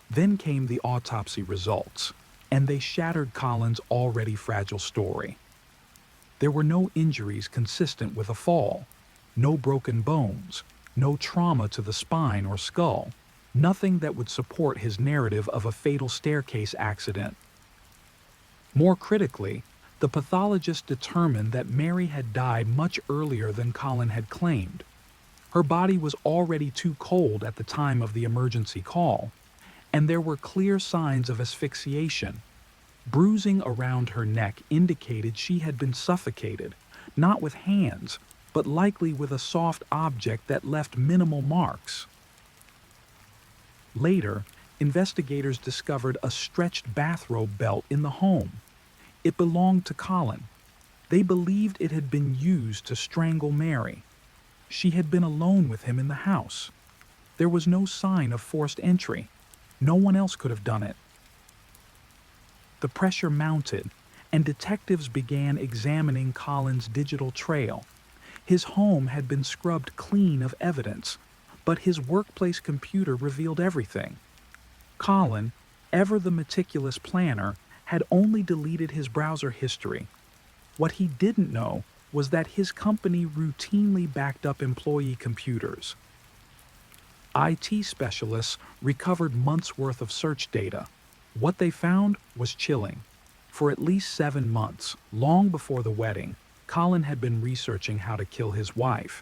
Speaker 2: Then came the autopsy results, and they shattered Colin's already fragile story. There were no injuries consistent with a fall, no broken bones, no trauma to the spine or skull, nothing that would support his narrative of a fatal staircase accident. More critically, the pathologist determined that Mary had died much earlier than Colin had claimed. Her body was already too cold at the time of the emergency call, and there were clear signs of asphyxiation. Bruising around her neck indicated she had been suffocated, not with hands, but likely with a soft object that left minimal marks. Later, investigators discovered a stretched bathrobe belt in the home. It belonged to Colin. They believed it had been used to strangle Mary. She had been alone with him in the house. There was no sign of forced entry. No one else could have done it. The pressure mounted, and detectives began examining Colin's digital trail. His home had been scrubbed clean of evidence, but his workplace computer revealed everything. Colin, ever the meticulous planner, had only deleted his browser history. What he didn't know was that his company routinely backed up employee computers. IT specialists recovered months' worth of search data. What they found was chilling. For at least 7 months, long before the wedding, Colin had been researching how to kill his wife.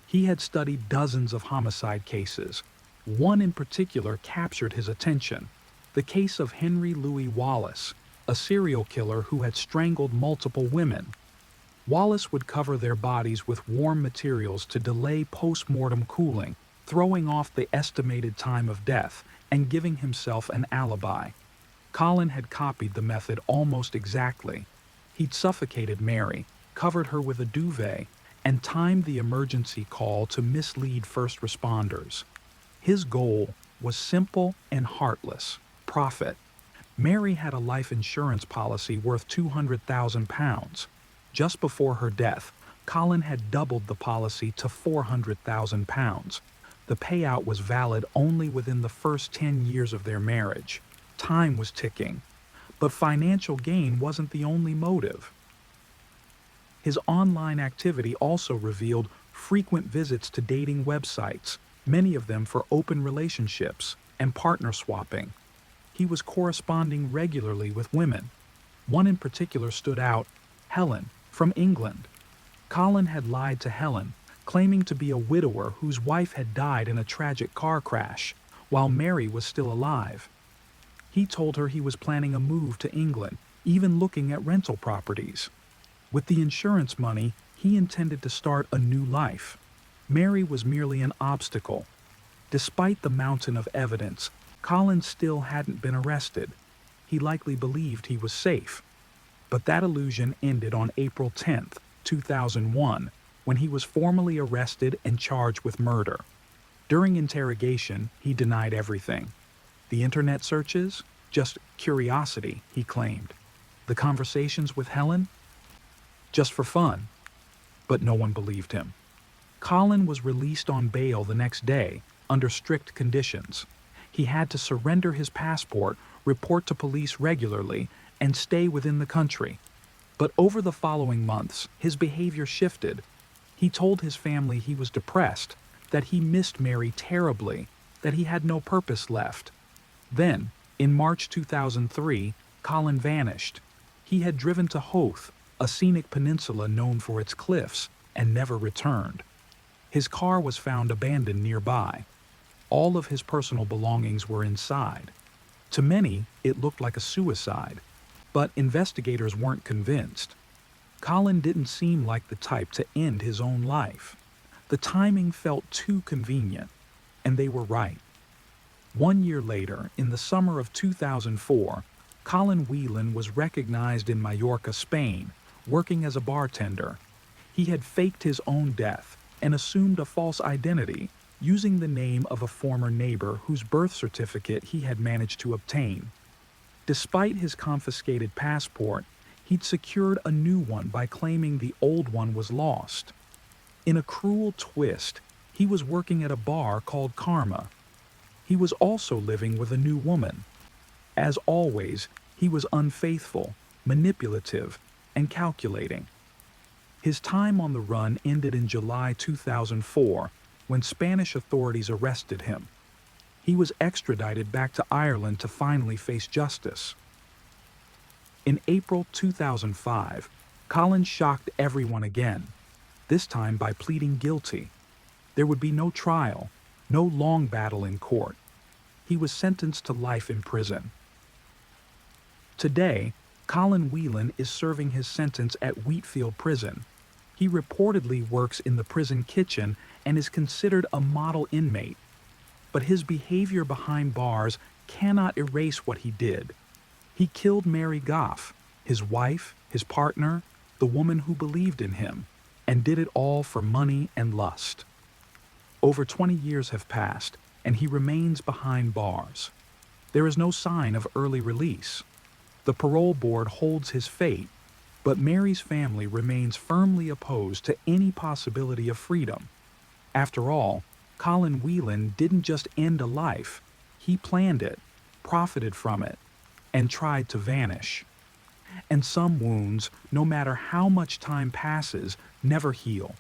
Speaker 2: He had studied dozens of homicide cases. One in particular captured his attention: the case of Henry Louis Wallace, a serial killer who had strangled multiple women. Wallace would cover their bodies with warm materials to delay post-mortem cooling, throwing off the estimated time of death and giving himself an alibi. Colin had copied the method almost exactly. He'd suffocated Mary, covered her with a duvet, and timed the emergency call to mislead first responders. His goal was simple and heartless: profit. Mary had a life insurance policy worth £200,000. Just before her death, Colin had doubled the policy to £400,000. The payout was valid only within the first 10 years of their marriage. Time was ticking, but financial gain wasn't the only motive. His online activity also revealed frequent visits to dating websites, many of them for open relationships and partner swapping. He was corresponding regularly with women. One in particular stood out: Helen, from England. Colin had lied to Helen, claiming to be a widower whose wife had died in a tragic car crash, while Mary was still alive. He told her he was planning a move to England, even looking at rental properties. With the insurance money, he intended to start a new life. Mary was merely an obstacle. Despite the mountain of evidence, Colin still hadn't been arrested. He likely believed he was safe. But that illusion ended on April 10th, 2001, when he was formally arrested and charged with murder. During interrogation, he denied everything. The internet searches? Just curiosity, he claimed. The conversations with Helen? Just for fun. But no one believed him. Colin was released on bail the next day, under strict conditions. He had to surrender his passport, report to police regularly, and stay within the country. But over the following months, his behavior shifted. He told his family he was depressed, that he missed Mary terribly, that he had no purpose left. Then, in March 2003, Colin vanished. He had driven to Hoth, a scenic peninsula known for its cliffs, and never returned. His car was found abandoned nearby. All of his personal belongings were inside. To many, it looked like a suicide, but investigators weren't convinced. Colin didn't seem like the type to end his own life. The timing felt too convenient, and they were right. 1 year later, in the summer of 2004, Colin Whelan was recognized in Mallorca, Spain, working as a bartender. He had faked his own death and assumed a false identity, using the name of a former neighbor whose birth certificate he had managed to obtain. Despite his confiscated passport, he'd secured a new one by claiming the old one was lost. In a cruel twist, he was working at a bar called Karma. He was also living with a new woman. As always, he was unfaithful, manipulative, and calculating. His time on the run ended in July 2004, when Spanish authorities arrested him. He was extradited back to Ireland to finally face justice. In April 2005, Colin shocked everyone again, this time by pleading guilty. There would be no trial, no long battle in court. He was sentenced to life in prison. Today, Colin Whelan is serving his sentence at Wheatfield Prison. He reportedly works in the prison kitchen and is considered a model inmate. But his behavior behind bars cannot erase what he did. He killed Mary Goff, his wife, his partner, the woman who believed in him, and did it all for money and lust. Over 20 years have passed, and he remains behind bars. There is no sign of early release. The parole board holds his fate, but Mary's family remains firmly opposed to any possibility of freedom. After all, Colin Whelan didn't just end a life, he planned it, profited from it, and tried to vanish. And some wounds, no matter how much time passes, never heal.